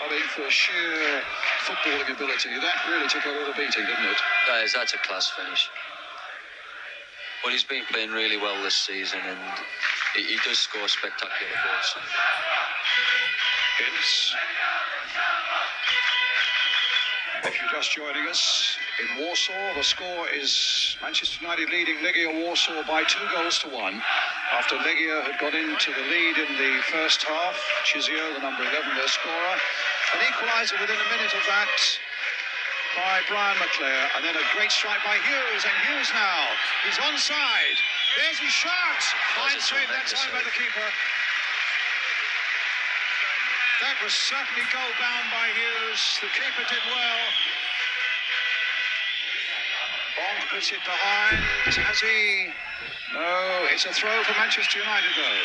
I mean, for sheer footballing ability, that really took a little beating, didn't it? That's a class finish. Well, he's been playing really well this season, and he does score spectacular goals. Ince. If you're just joining us, in Warsaw, the score is Manchester United leading Legia Warsaw by 2-1 after Legia had got into the lead in the first half. Chizio, the number 11, their scorer. An equaliser within a minute of that by Brian McClare, and then a great strike by Hughes, and Hughes now, he's onside. There's his shot. Fine save that time by the keeper. That was certainly goal-bound by Hughes. The keeper did well. Bond puts it behind. Has he? No, it's a throw for Manchester United, though.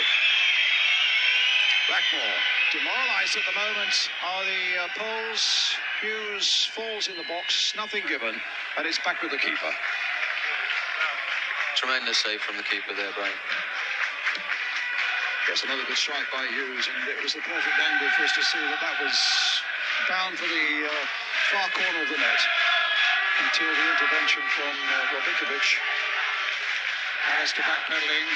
Blackmore, demoralised at the moment are the Poles. Hughes falls in the box, nothing given, and it's back with the keeper. Tremendous save from the keeper there, Brian. Yes, another good strike by Hughes, and it was the perfect angle for us to see that was bound for the far corner of the net. until the intervention from Robikovic. Alistair backpedaling.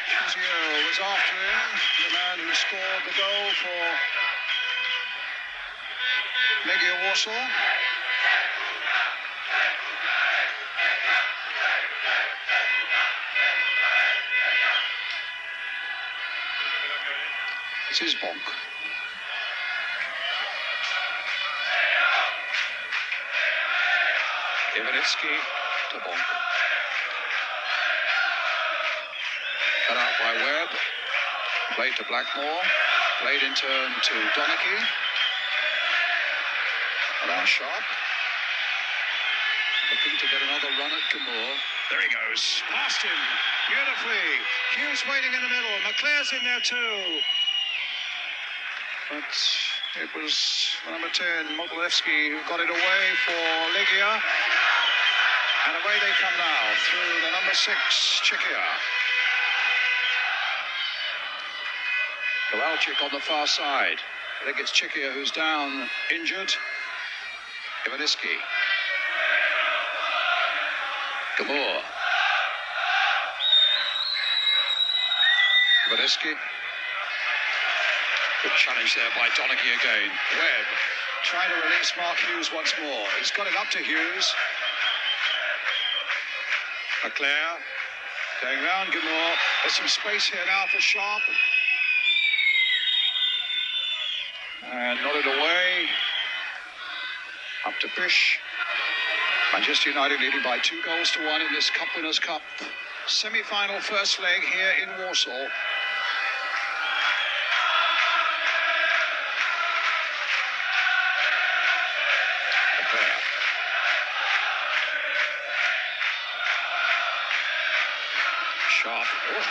Chizio was after him, the man who scored the goal for Legia Warsaw. This is Bonk. Ivanitsky to Bonk. Cut out by Webb. Played to Blackmore. Played in turn to Donachie. Now Sharp. Looking to get another run at Gamore. There he goes. Past him. Beautifully. Hughes waiting in the middle. McClare's in there too. But it was number 10, Modelewski, who got it away for Legia. And away they come now through the number 6, Czechia. Kowalczyk on the far side. I think it's Czechia who's down, injured. Ivanitsky. Gamore. Ivanitsky. Good challenge there by Donachie again. Webb trying to release Mark Hughes once more. He's got it up to Hughes. McClare going round Gamore. There's some space here now for Sharp. And nodded away. Up to Pish. Manchester United leading by 2-1 in this Cup Winners' Cup semi-final first leg here in Warsaw. Sharp. Oh,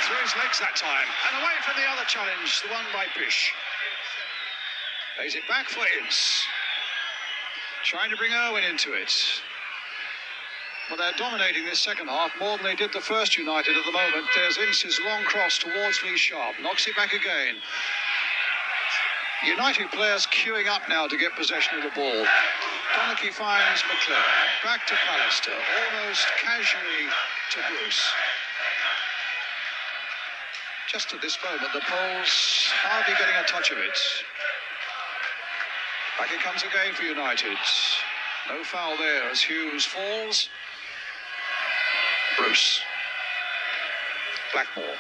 through his legs that time. And away from the other challenge, the one by Pish. Lays it back for Ince. Trying to bring Irwin into it. Well, they're dominating this second half more than they did the first United at the moment. There's Ince's long cross towards Lee Sharp. Knocks it back again. United players queuing up now to get possession of the ball. Donachie finds McClare. Back to Pallister. Almost casually to Bruce. Just at this moment, the Poles hardly getting a touch of it. Back it comes again for United. No foul there as Hughes falls. Bruce. Blackmore.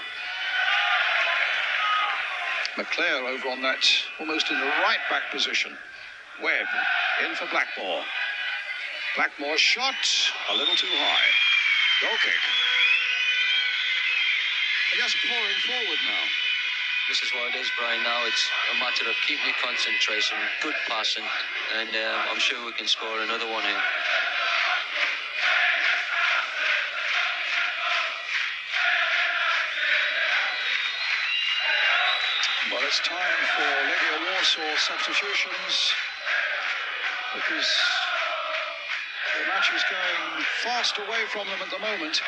McClare over on that, almost in the right back position. Webb in for Blackmore. Blackmore's shot a little too high. Goal kick. They're just pouring forward now. This is what it is, Brian. Now it's a matter of keeping your concentration, good passing, and I'm sure we can score another one here. Well, it's time for Legia Warsaw substitutions because the match is going fast away from them at the moment.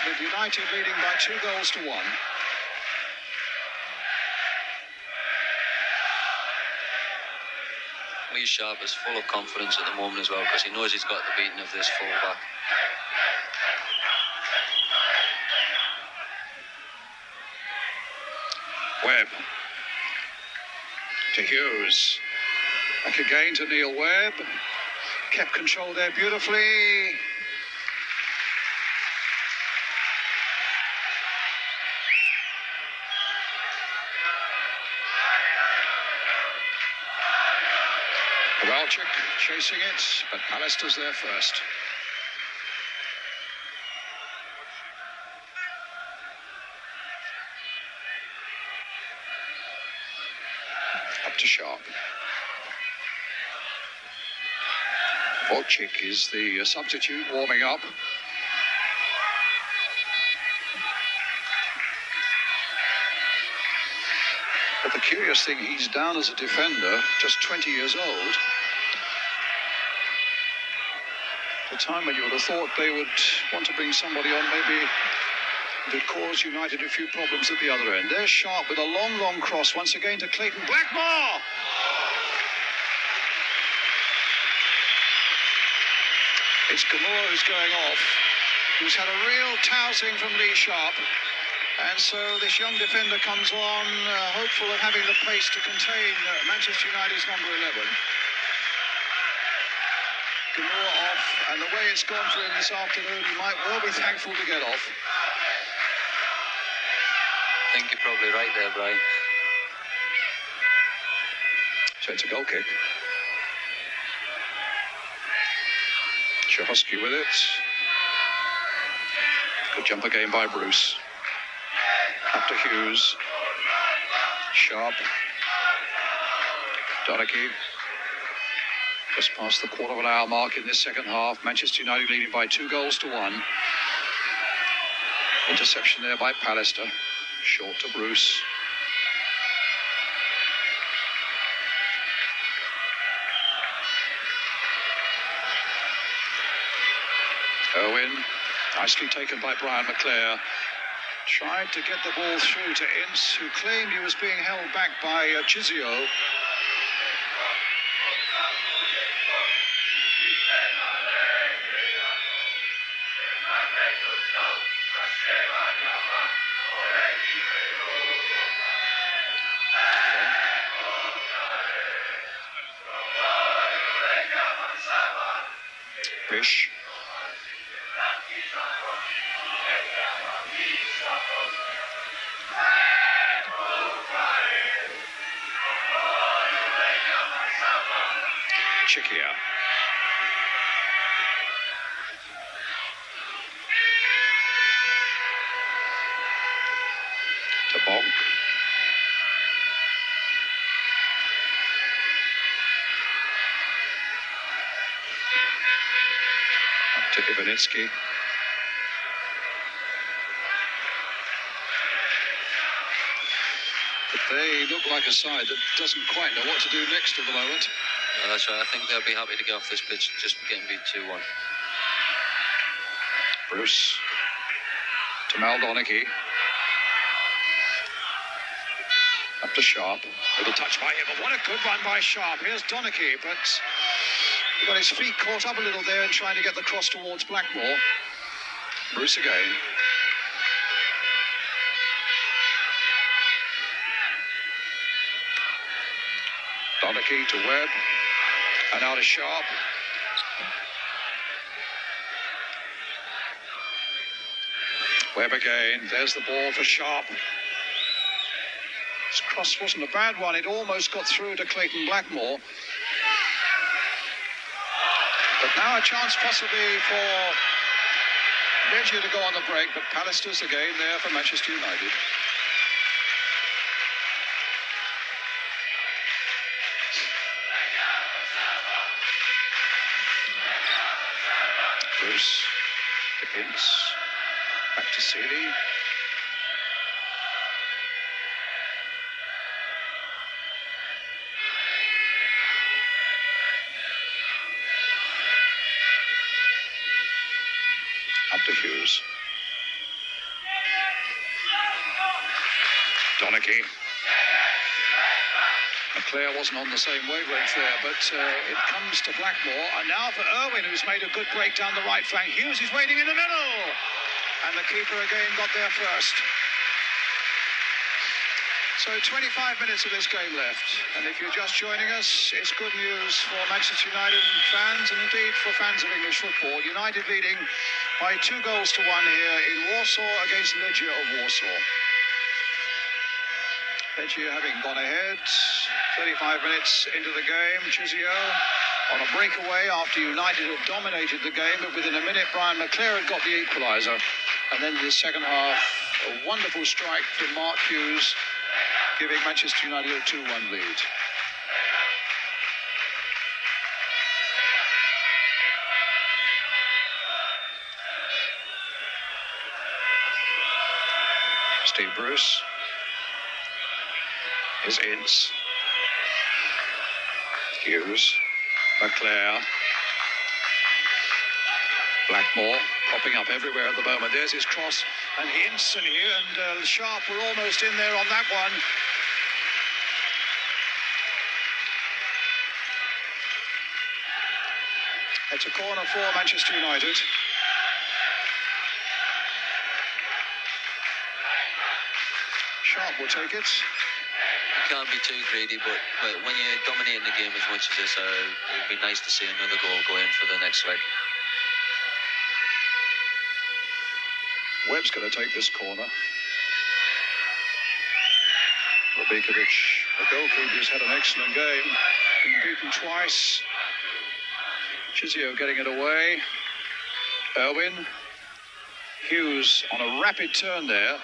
With United leading by 2-1. Lee Sharp is full of confidence at the moment as well because he knows he's got the beating of this full-back. Webb to Hughes. Back again to Neil Webb. Kept control there beautifully. Kowalczyk chasing it, but Pallister's there first. Up to Sharp. Wojcik is the substitute warming up. But the curious thing, he's down as a defender, just 20 years old. At a time when you would have thought they would want to bring somebody on, maybe that caused United a few problems at the other end. There's Sharp with a long cross once again to Clayton Blackmore. It's Gamora who's going off, who's had a real tousing from Lee Sharp. And so this young defender comes on, hopeful of having the pace to contain Manchester United's number 11. Gamora off, and the way it's gone for him this afternoon, he might well be thankful to get off. I think you're probably right there, Brian. So it's a goal kick. Chahosky with it. Good jump again by Bruce. Up to Hughes. Sharp. Donachie. Just past the quarter of an hour mark in this second half. Manchester United leading by 2-1. Interception there by Pallister. Short to Bruce. Owen, nicely taken by Brian McClare. Tried to get the ball through to Ince, who claimed he was being held back by Chizio. Fish. Chikia. To Bonk. Up to Ivanitsky. But they look like a side that doesn't quite know what to do next at the moment. Yeah, that's right. I think they'll be happy to get off this pitch, just getting beat 2-1. Bruce to Mal Donachie. Up to Sharp. Little touch by him, but what a good run by Sharp. Here's Donachie, but he got his feet caught up a little there and trying to get the cross towards Blackmore. Bruce again. Donachie to Webb. And out of Sharp. Webb again. There's the ball for Sharp. This cross wasn't a bad one. It almost got through to Clayton Blackmore. But now a chance possibly for Legia to go on the break. But Pallister's again there for Manchester United. Bruce, to Ince, back to Seeley. Up to Hughes. Donachie. McClare wasn't on the same wavelength there, but it comes to Blackmore. And now for Irwin, who's made a good break down the right flank. Hughes is waiting in the middle. And the keeper again got there first. So 25 minutes of this game left. And if you're just joining us, it's good news for Manchester United fans and indeed for fans of English football. United leading by 2-1 here in Warsaw against Legia of Warsaw. Legia having gone ahead, 35 minutes into the game. Chizio on a breakaway after United had dominated the game, but within a minute Brian McClare had got the equaliser. And then in the second half, a wonderful strike from Mark Hughes, giving Manchester United a 2-1 lead. Steve Bruce. Here's Ince. Hughes. McClare. Blackmore popping up everywhere at the moment. There's his cross. And Ince and Sharp were almost in there on that one. It's a corner for Manchester United. Sharp will take it. You can't be too greedy, but when you're dominating the game as much as this, it would be nice to see another goal go in for the next leg. Webb's going to take this corner. Rabikovic, the goalkeeper, has had an excellent game. Been beaten twice. Chizio getting it away. Irwin. Hughes on a rapid turn there.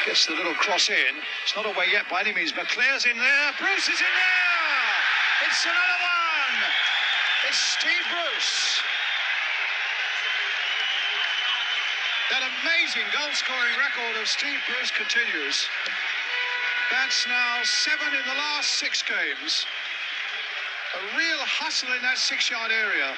Gets the little cross in. It's not away yet by any means. McClare's in there. Bruce is in there. It's another one. It's Steve Bruce. That amazing goal-scoring record of Steve Bruce continues. That's now 7 in the last 6 games. A real hustle in that 6-yard area.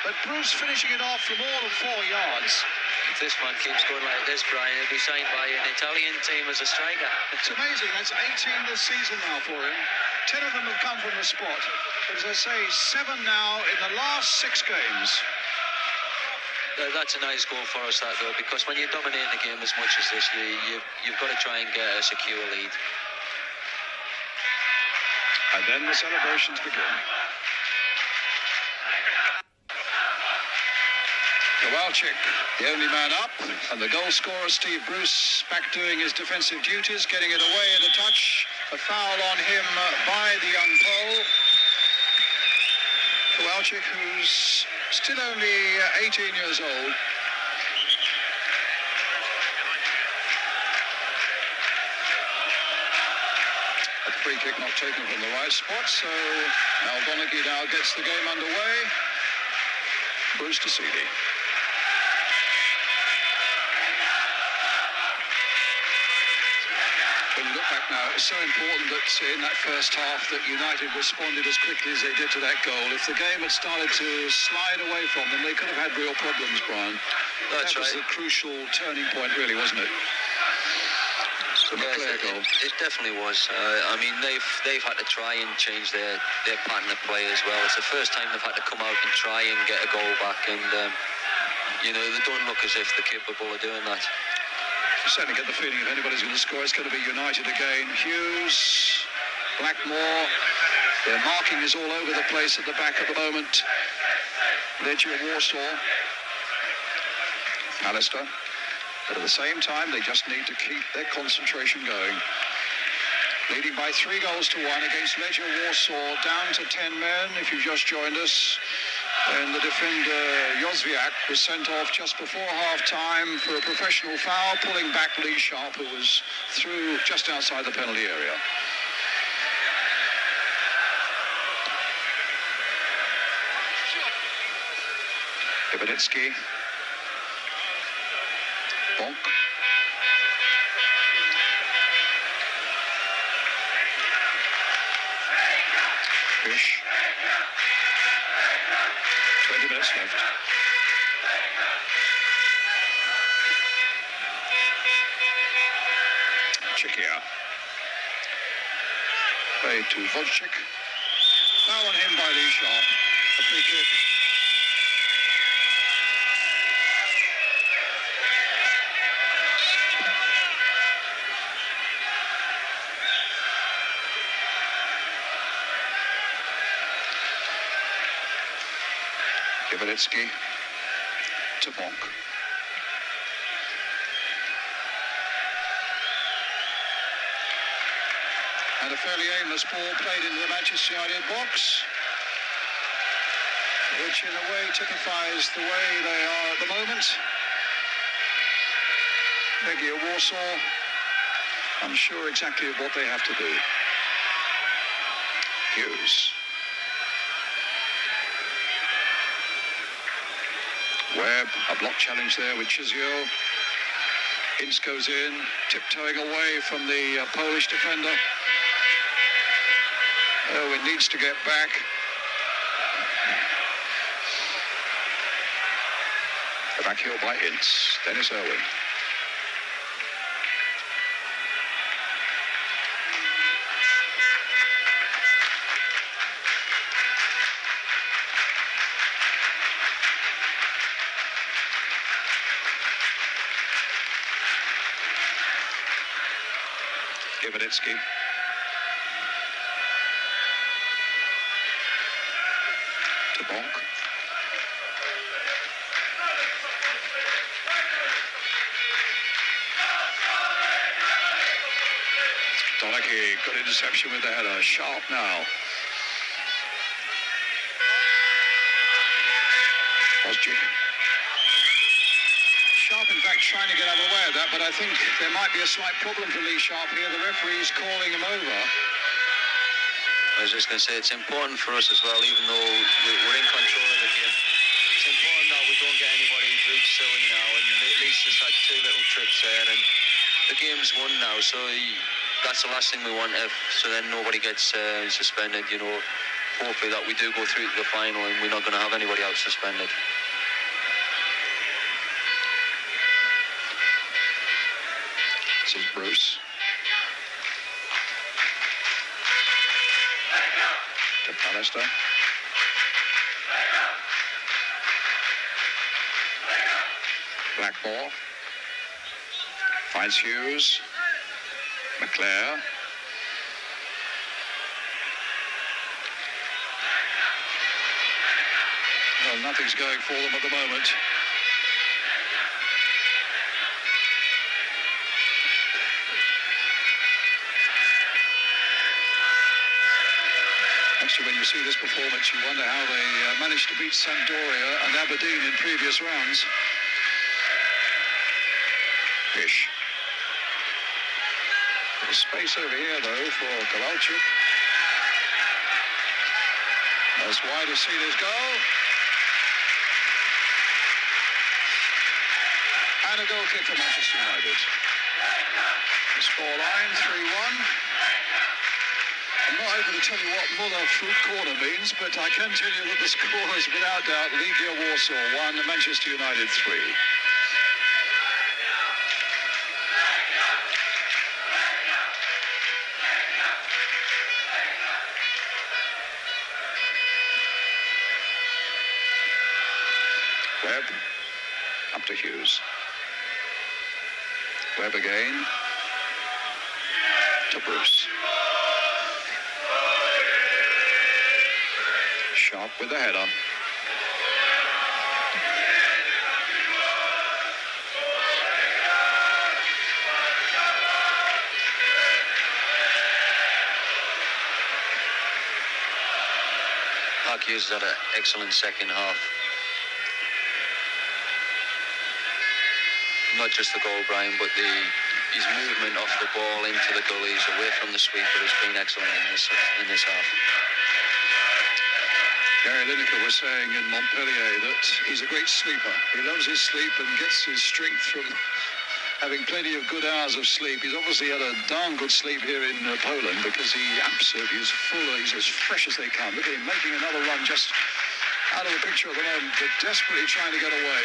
But Bruce finishing it off from more than 4 yards. If this man keeps going like this, Brian, he'll be signed by an Italian team as a striker. It's amazing. That's 18 this season now for him. 10 of them have come from the spot. But as I say, 7 now in the last 6 games. That's a nice goal for us, that, though, because when you dominate the game as much as this, you've got to try and get a secure lead. And then the celebrations begin. Kowalczyk, the only man up, and the goal scorer, Steve Bruce, back doing his defensive duties, getting it away in a touch. A foul on him by the young Pole. Kowalczyk, who's still only 18 years old. A free kick not taken from the right spot, so Al Donaghy now gets the game underway. Bruce to Seeley. When you look back now, it's so important that in that first half that United responded as quickly as they did to that goal. If the game had started to slide away from them, they could have had real problems, Brian. That's that was right. the crucial turning point, really, wasn't it? The McClare goal. It definitely was. I mean, they've had to try and change their pattern of play as well. It's the first time they've had to come out and try and get a goal back, and they don't look as if they're capable of doing that. You certainly get the feeling if anybody's going to score, it's going to be United again. Hughes, Blackmore, their marking is all over the place at the back at the moment. Legia, Warsaw, Alistair. But at the same time, they just need to keep their concentration going. Leading by 3 goals to 1 against Legia Warsaw, down to 10 men. If you've just joined us, and the defender Józwiak was sent off just before half-time for a professional foul, pulling back Lee Sharp, who was through just outside the penalty area. Ivanitsky. Bonk. Fish. 20 minutes left. Chikia. Played to Wojcik. Foul on him by Lee Sharp. A free kick. Ivanitsky to Bonk. And a fairly aimless ball played into the Manchester United box, which in a way typifies the way they are at the moment. Legia Warsaw, unsure exactly of what they have to do. Hughes. Webb, a block challenge there with Chizio. Ince goes in, tiptoeing away from the Polish defender. Irwin needs to get back. The back heel by Ince. Dennis Irwin. Ivanitsky. To Bonk. Donaghy, good interception with the header. Sharp now. Osjic. Sharp, in fact, trying to get out of the way of that, but I think there might be a slight problem for Lee Sharp here. The referee's calling him over. I was just going to say, it's important for us as well, even though we're in control of the game. It's important that we don't get anybody boots silly now, and at least just had two little trips there, and the game's won now, so that's the last thing we want, so then nobody gets suspended, you know. Hopefully that we do go through to the final and we're not going to have anybody else suspended. This is Bruce. To Pallister. Blackmore. Finds Hughes. McClare. Well, nothing's going for them at the moment. Actually, when you see this performance, you wonder how they managed to beat Sampdoria and Aberdeen in previous rounds. Fish. Bit of space over here, though, for Kowalczyk. That's wide as Sealer's goal. And a goal kick for Manchester United. The scoreline, 3-1. I'm not able to tell you what Muller fruit corner means, but I can tell you that the score is without doubt Legia Warsaw 1, Manchester United 3. Webb, up to Hughes. Webb again, to Bruce. Sharp with the header. Hughes had an excellent second half. Not just the goal, Brian, but his movement off the ball into the gullies away from the sweeper has been excellent in this half. Gary Lineker was saying in Montpellier that he's a great sleeper. He loves his sleep and gets his strength from having plenty of good hours of sleep. He's obviously had a darn good sleep here in Poland because he absolutely is full. He's as fresh as they come. Look at him making another run just out of the picture at the moment, but desperately trying to get away.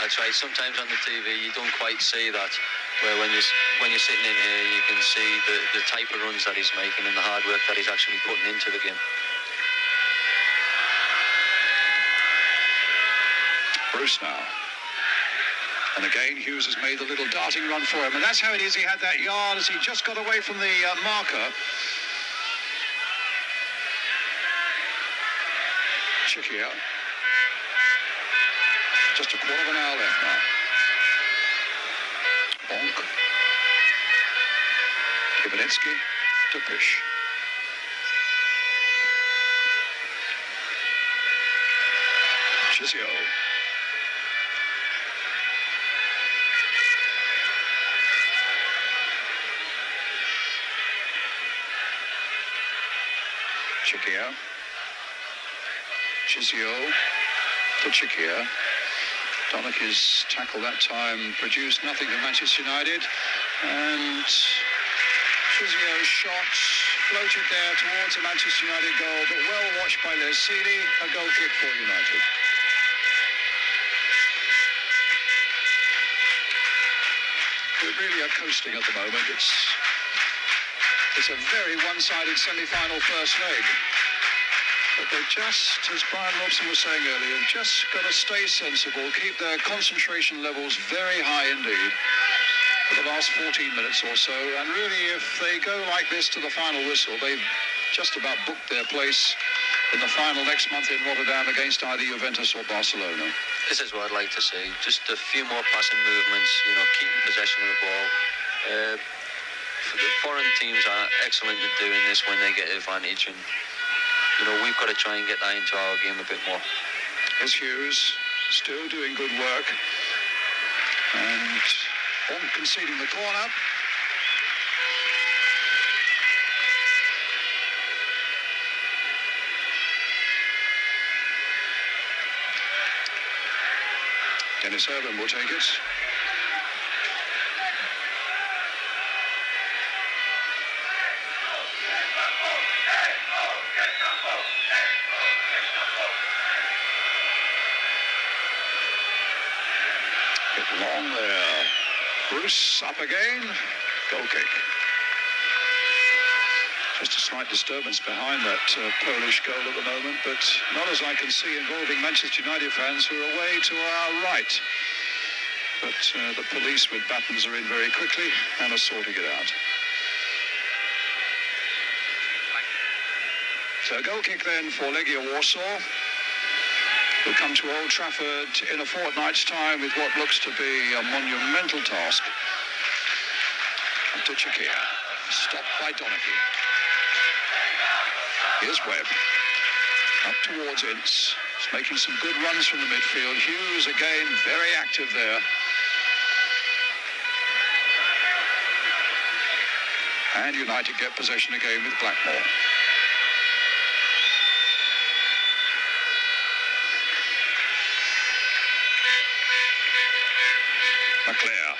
That's right. Sometimes on the TV you don't quite see that. Where when you're sitting in here, you can see the type of runs that he's making and the hard work that he's actually putting into the game. Bruce now. And again, Hughes has made the little darting run for him. And that's how it is. He had that yard as he just got away from the marker. Chikia. Just a quarter of an hour left now. Bonk. Ivanitsky to Fish. Chizio. Chikia. Chizio to Chikia. Donaghy's tackle that time produced nothing for Manchester United. And Chizio's shot floated there towards the Manchester United goal, but well watched by Les Sealy. A goal kick for United. We really are coasting at the moment. It's a very one-sided semi-final first leg. But they just, as Brian Robson was saying earlier, just got to stay sensible, keep their concentration levels very high indeed. for the last 14 minutes or so. And really, if they go like this to the final whistle, they've just about booked their place in the final next month in Rotterdam against either Juventus or Barcelona. This is what I'd like to see. Just a few more passing movements, keeping possession of the ball. The foreign teams are excellent at doing this when they get advantage, and we've got to try and get that into our game a bit more. As Hughes still doing good work, and on conceding the corner. Dennis Irwin will take it. Hit long there. Bruce up again. Goal kick. Just a slight disturbance behind that Polish goal at the moment, but not as I can see involving Manchester United fans who are away to our right. But the police with batons are in very quickly and are sorting it out. So a goal kick then for Legia Warsaw, who come to Old Trafford in a fortnight's time with what looks to be a monumental task. To Czechia, stopped by Donaghy. Here's Webb, up towards Ince. He's making some good runs from the midfield. Hughes again, very active there. And United get possession again with Blackmore. Leclerc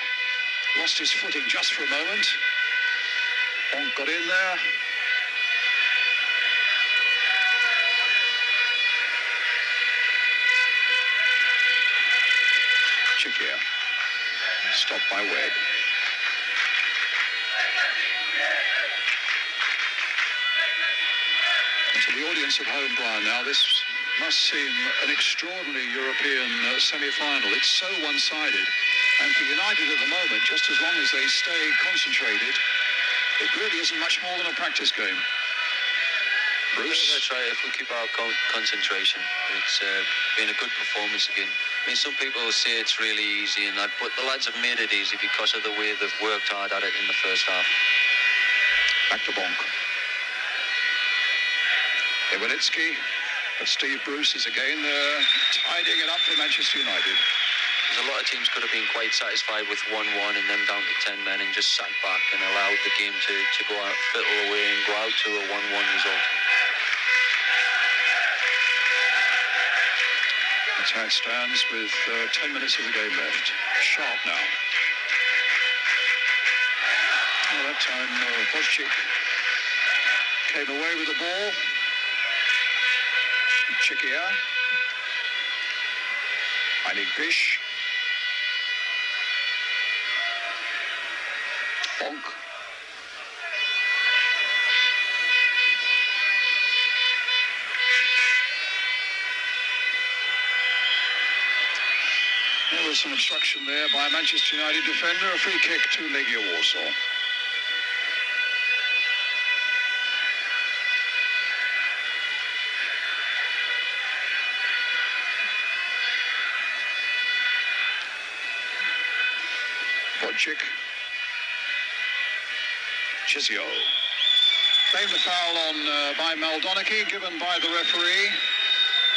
lost his footing just for a moment. Bonk got in there. Czechia, stopped by Webb. To the audience at home, Brian, now this must seem an extraordinary European semi-final. It's so one-sided. And for United at the moment, just as long as they stay concentrated, it really isn't much more than a practice game. Bruce? That's right, if we keep our concentration. It's been a good performance again. I mean, some people will say it's really easy and that, but the lads have made it easy because of the way they've worked hard at it in the first half. Back to Bonk. Iwanitsky, but Steve Bruce is again tidying it up for Manchester United. A lot of teams could have been quite satisfied with 1-1 and them down to 10 men and just sat back and allowed the game to go out, fiddle away and go out to a 1-1 result. That's how it stands with 10 minutes of the game left. Sharp now. Well, that time Bozchik came away with the ball. Czechia. Eilig Pish. Bonk. There was some obstruction there by a Manchester United defender. A free kick to Legia Warsaw. Bodchik. Chizio. Claimed a foul on by Donaghy, given by the referee.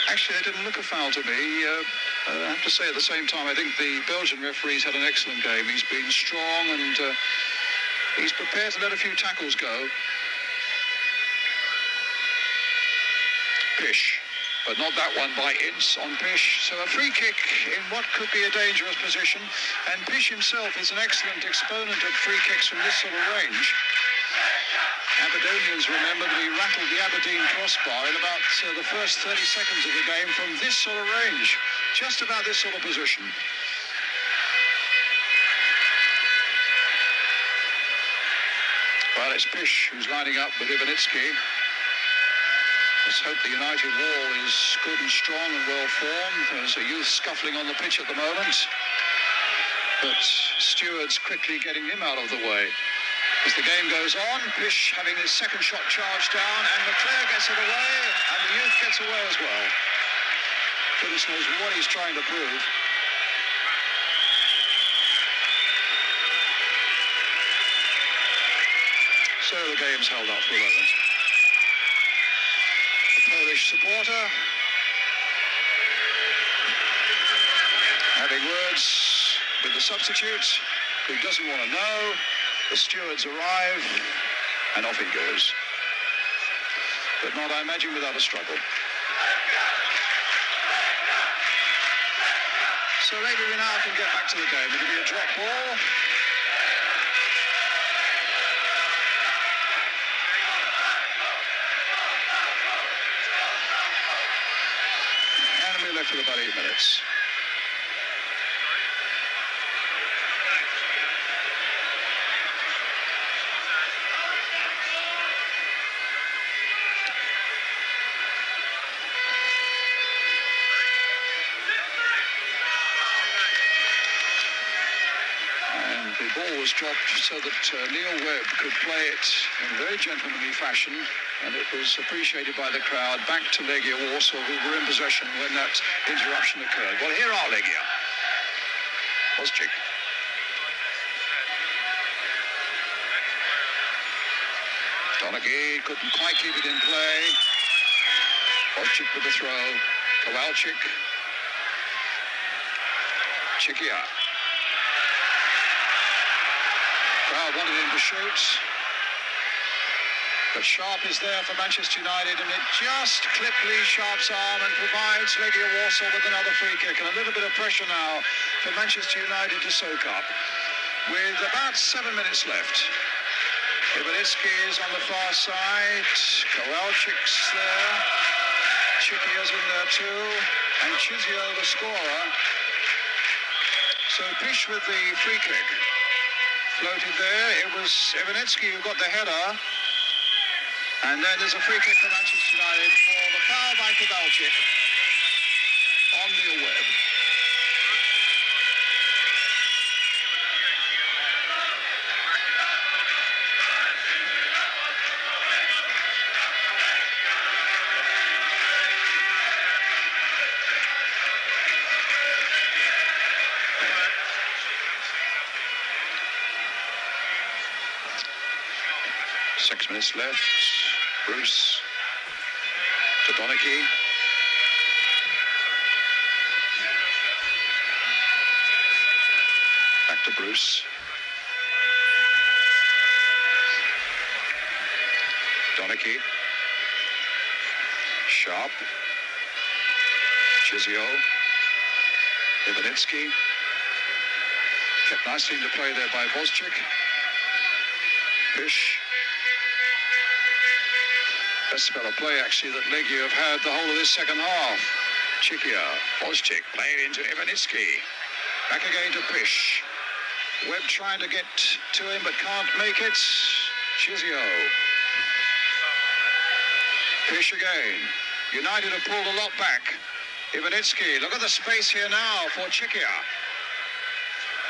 Actually, it didn't look a foul to me. I have to say at the same time, I think the Belgian referee's had an excellent game. He's been strong and he's prepared to let a few tackles go. Pish, but not that one by Ince on Pish. So a free kick in what could be a dangerous position. And Pish himself is an excellent exponent of free kicks from this sort of range. Aberdonians remember that he rattled the Aberdeen crossbar in about the first 30 seconds of the game from this sort of range, just about this sort of position. Well, it's Pish who's lining up with Iwanitsky. Let's hope the United wall is good and strong and well formed. There's a youth scuffling on the pitch at the moment. but stewards quickly getting him out of the way. As the game goes on, Pish having his second shot charged down, and McClare gets it away, and the youth gets away as well. Goodness knows what he's trying to prove. So the game's held up for a moment. The Polish supporter having words with the substitute, who doesn't want to know. The stewards arrive, and off he goes. But not, I imagine, without a struggle. So maybe we now can get back to the game. It'll be a drop ball. And we're left with about 8 minutes. The ball was dropped so that Neil Webb could play it in a very gentlemanly fashion, and it was appreciated by the crowd. Back to Legia Warsaw, who were in possession when that interruption occurred. Well, here are Legia. Wozczyk. Donaghy couldn't quite keep it in play. Wozczyk with the throw. Kowalczyk. Chikia. Crowd wanted him to shoot, but Sharp is there for Manchester United, and it just clipped Lee Sharp's arm and provides Legia Warsaw with another free kick, and a little bit of pressure now for Manchester United to soak up. With about 7 minutes left, Ivanitsky is on the far side, Kowalczyk's there, Chikia's in there too, and Chizio the scorer. So Pish with the free kick. Floated there. It was Ivanitsky who got the header. And then there's a free kick for Manchester United for the foul by Kowalczyk on Neil Webb. Six minutes left. Bruce to Donaghy. Back to Bruce. Donaghy. Sharp. Chizio. Ivanitsky. Kept nicely into play there by Wozczyk. Pish. Best spell of play, actually, that Legia have had the whole of this second half. Chikia, Wozczyk, playing into Ivanitsky. Back again to Pish. Webb trying to get to him, but can't make it. Chizio. Pish again. United have pulled a lot back. Ivanitsky, look at the space here now for Chikia.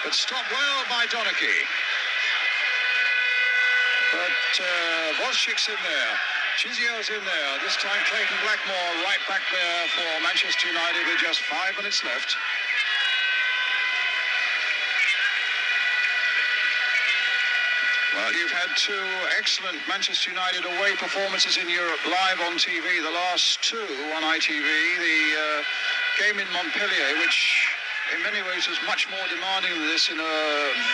But stopped well by Donaghy. But Wozczyk's in there. Chizio's in there. This time Clayton Blackmore right back there for Manchester United with just 5 minutes left. Well, you've had two excellent Manchester United away performances in Europe live on TV. The last two on ITV. The game in Montpellier, which in many ways was much more demanding than this in a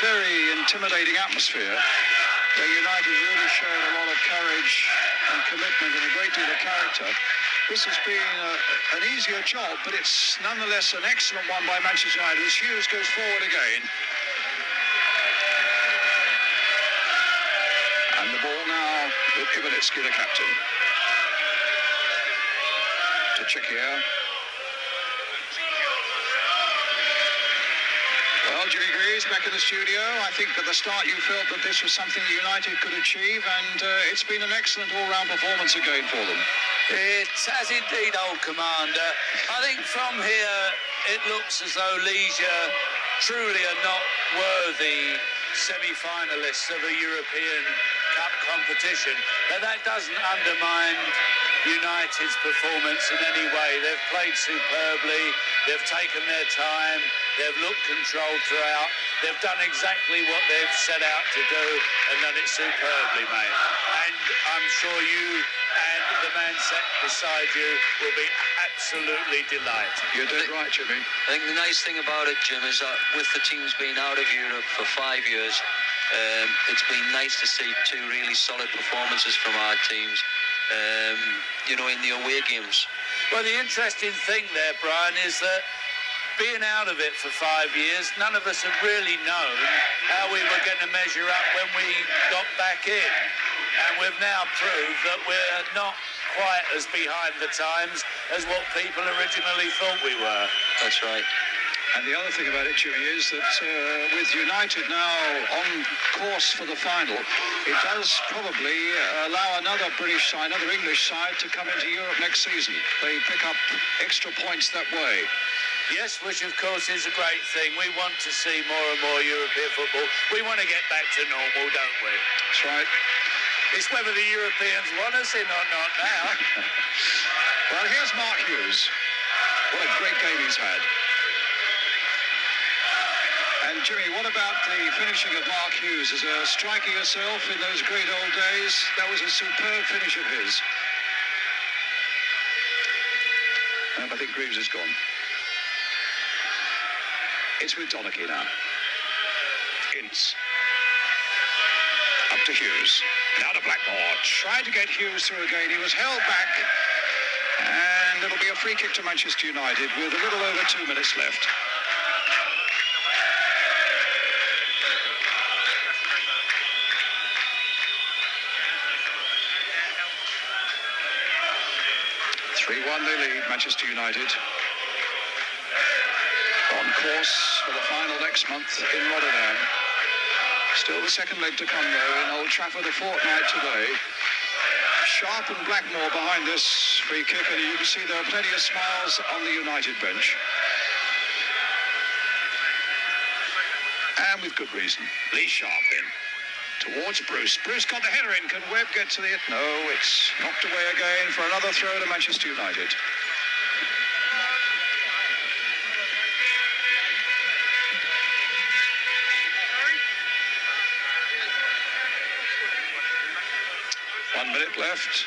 very intimidating atmosphere, where United really showed a lot of courage and commitment and a great deal of character. This has been an easier job, but it's nonetheless an excellent one by Manchester United as Hughes goes forward again. And the ball now with Ivanitsky, the captain. To Chikia. Well, Jimmy Greaves back in the studio. I think at the start you felt that this was something that United could achieve, and it's been an excellent all-round performance again for them. It has indeed, old commander. I think from here it looks as though Legia truly are not worthy semi-finalists of a European Cup competition. But that doesn't undermine United's performance in any way. They've played superbly, they've taken their time, they've looked controlled throughout, they've done exactly what they've set out to do and done it superbly, mate. And I'm sure you and the man sat beside you will be absolutely delighted. You're dead right, Jimmy. I think the nice thing about it, Jim, is that with the teams being out of Europe for 5 years, it's been nice to see two really solid performances from our teams, you know, in the away games. Well, the interesting thing there, Brian, is that being out of it for 5 years, none of us have really known how we were going to measure up when we got back in. And we've now proved that we're not quite as behind the times as what people originally thought we were. That's right. And the other thing about it, Jimmy, is that with United now on course for the final, it does probably allow another British side, another English side to come into Europe next season. They pick up extra points that way. Yes, which of course is a great thing. We want to see more and more European football. We want to get back to normal, don't we? That's right. It's whether the Europeans want us in or not now. Well, here's Mark Hughes. What a great game he's had. And Jimmy, what about the finishing of Mark Hughes? As a striker yourself in those great old days, that was a superb finish of his. I think Greaves is gone. It's with Donachie now. Ince. Up to Hughes. Now to Blackmore. Tried to get Hughes through again. He was held back. And it'll be a free kick to Manchester United with a little over 2 minutes left. They lead, Manchester United. On course for the final next month in Rotterdam. Still the second leg to come, though, in Old Trafford a fortnight today. Sharp and Blackmore behind this free kick, and you can see there are plenty of smiles on the United bench. And with good reason. Lee Sharp in. Towards Bruce. Bruce got the header in. Can Webb get to the... No, it's knocked away again for another throw to Manchester United. One minute left.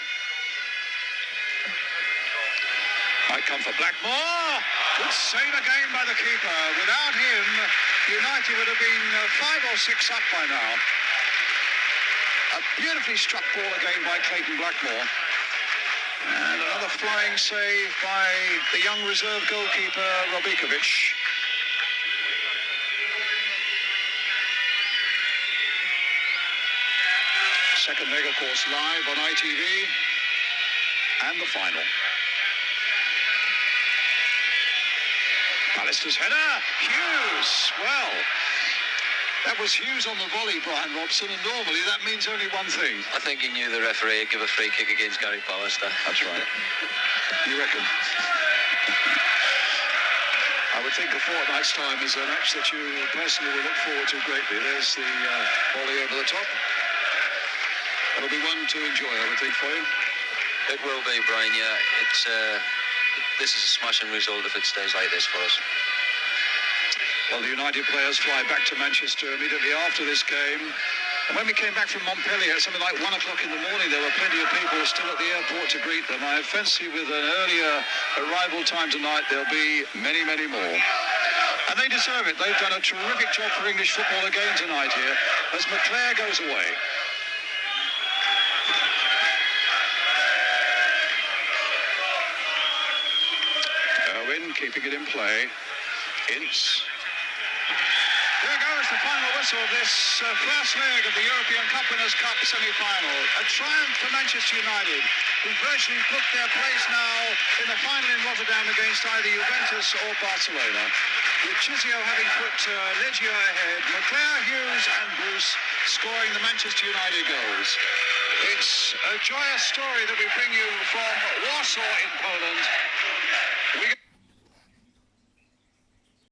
Might come for Blackmore. Good save again by the keeper. Without him, United would have been 5 or 6 up by now. A beautifully struck ball again by Clayton Blackmore. And another flying save by the young reserve goalkeeper, Robikovic. Second leg, of course, live on ITV. And the final. Pallister's header. Hughes. Well... That was Hughes on the volley, Brian Robson, and normally that means only one thing. I think he knew the referee would give a free kick against Gary Pallister. That's right. You reckon? I would think a fortnight's time is a match that you personally will look forward to greatly. There's the volley over the top. That'll be one to enjoy, I would think, for you. It will be, Brian, yeah. It's this is a smashing result if it stays like this for us. Well, the United players fly back to Manchester immediately after this game. And when we came back from Montpellier at something like 1 o'clock in the morning, there were plenty of people still at the airport to greet them. I fancy with an earlier arrival time tonight, there'll be many, many more. And they deserve it. They've done a terrific job for English football again tonight here as McClare goes away. Irwin keeping it in play. Ince. There goes the final whistle of this first leg of the European Cup Winners' Cup semi-final. A triumph for Manchester United, who virtually put their place now in the final in Rotterdam against either Juventus or Barcelona. With Chizio having put Legia ahead, McClare, Hughes and Bruce scoring the Manchester United goals. It's a joyous story that we bring you from Warsaw in Poland.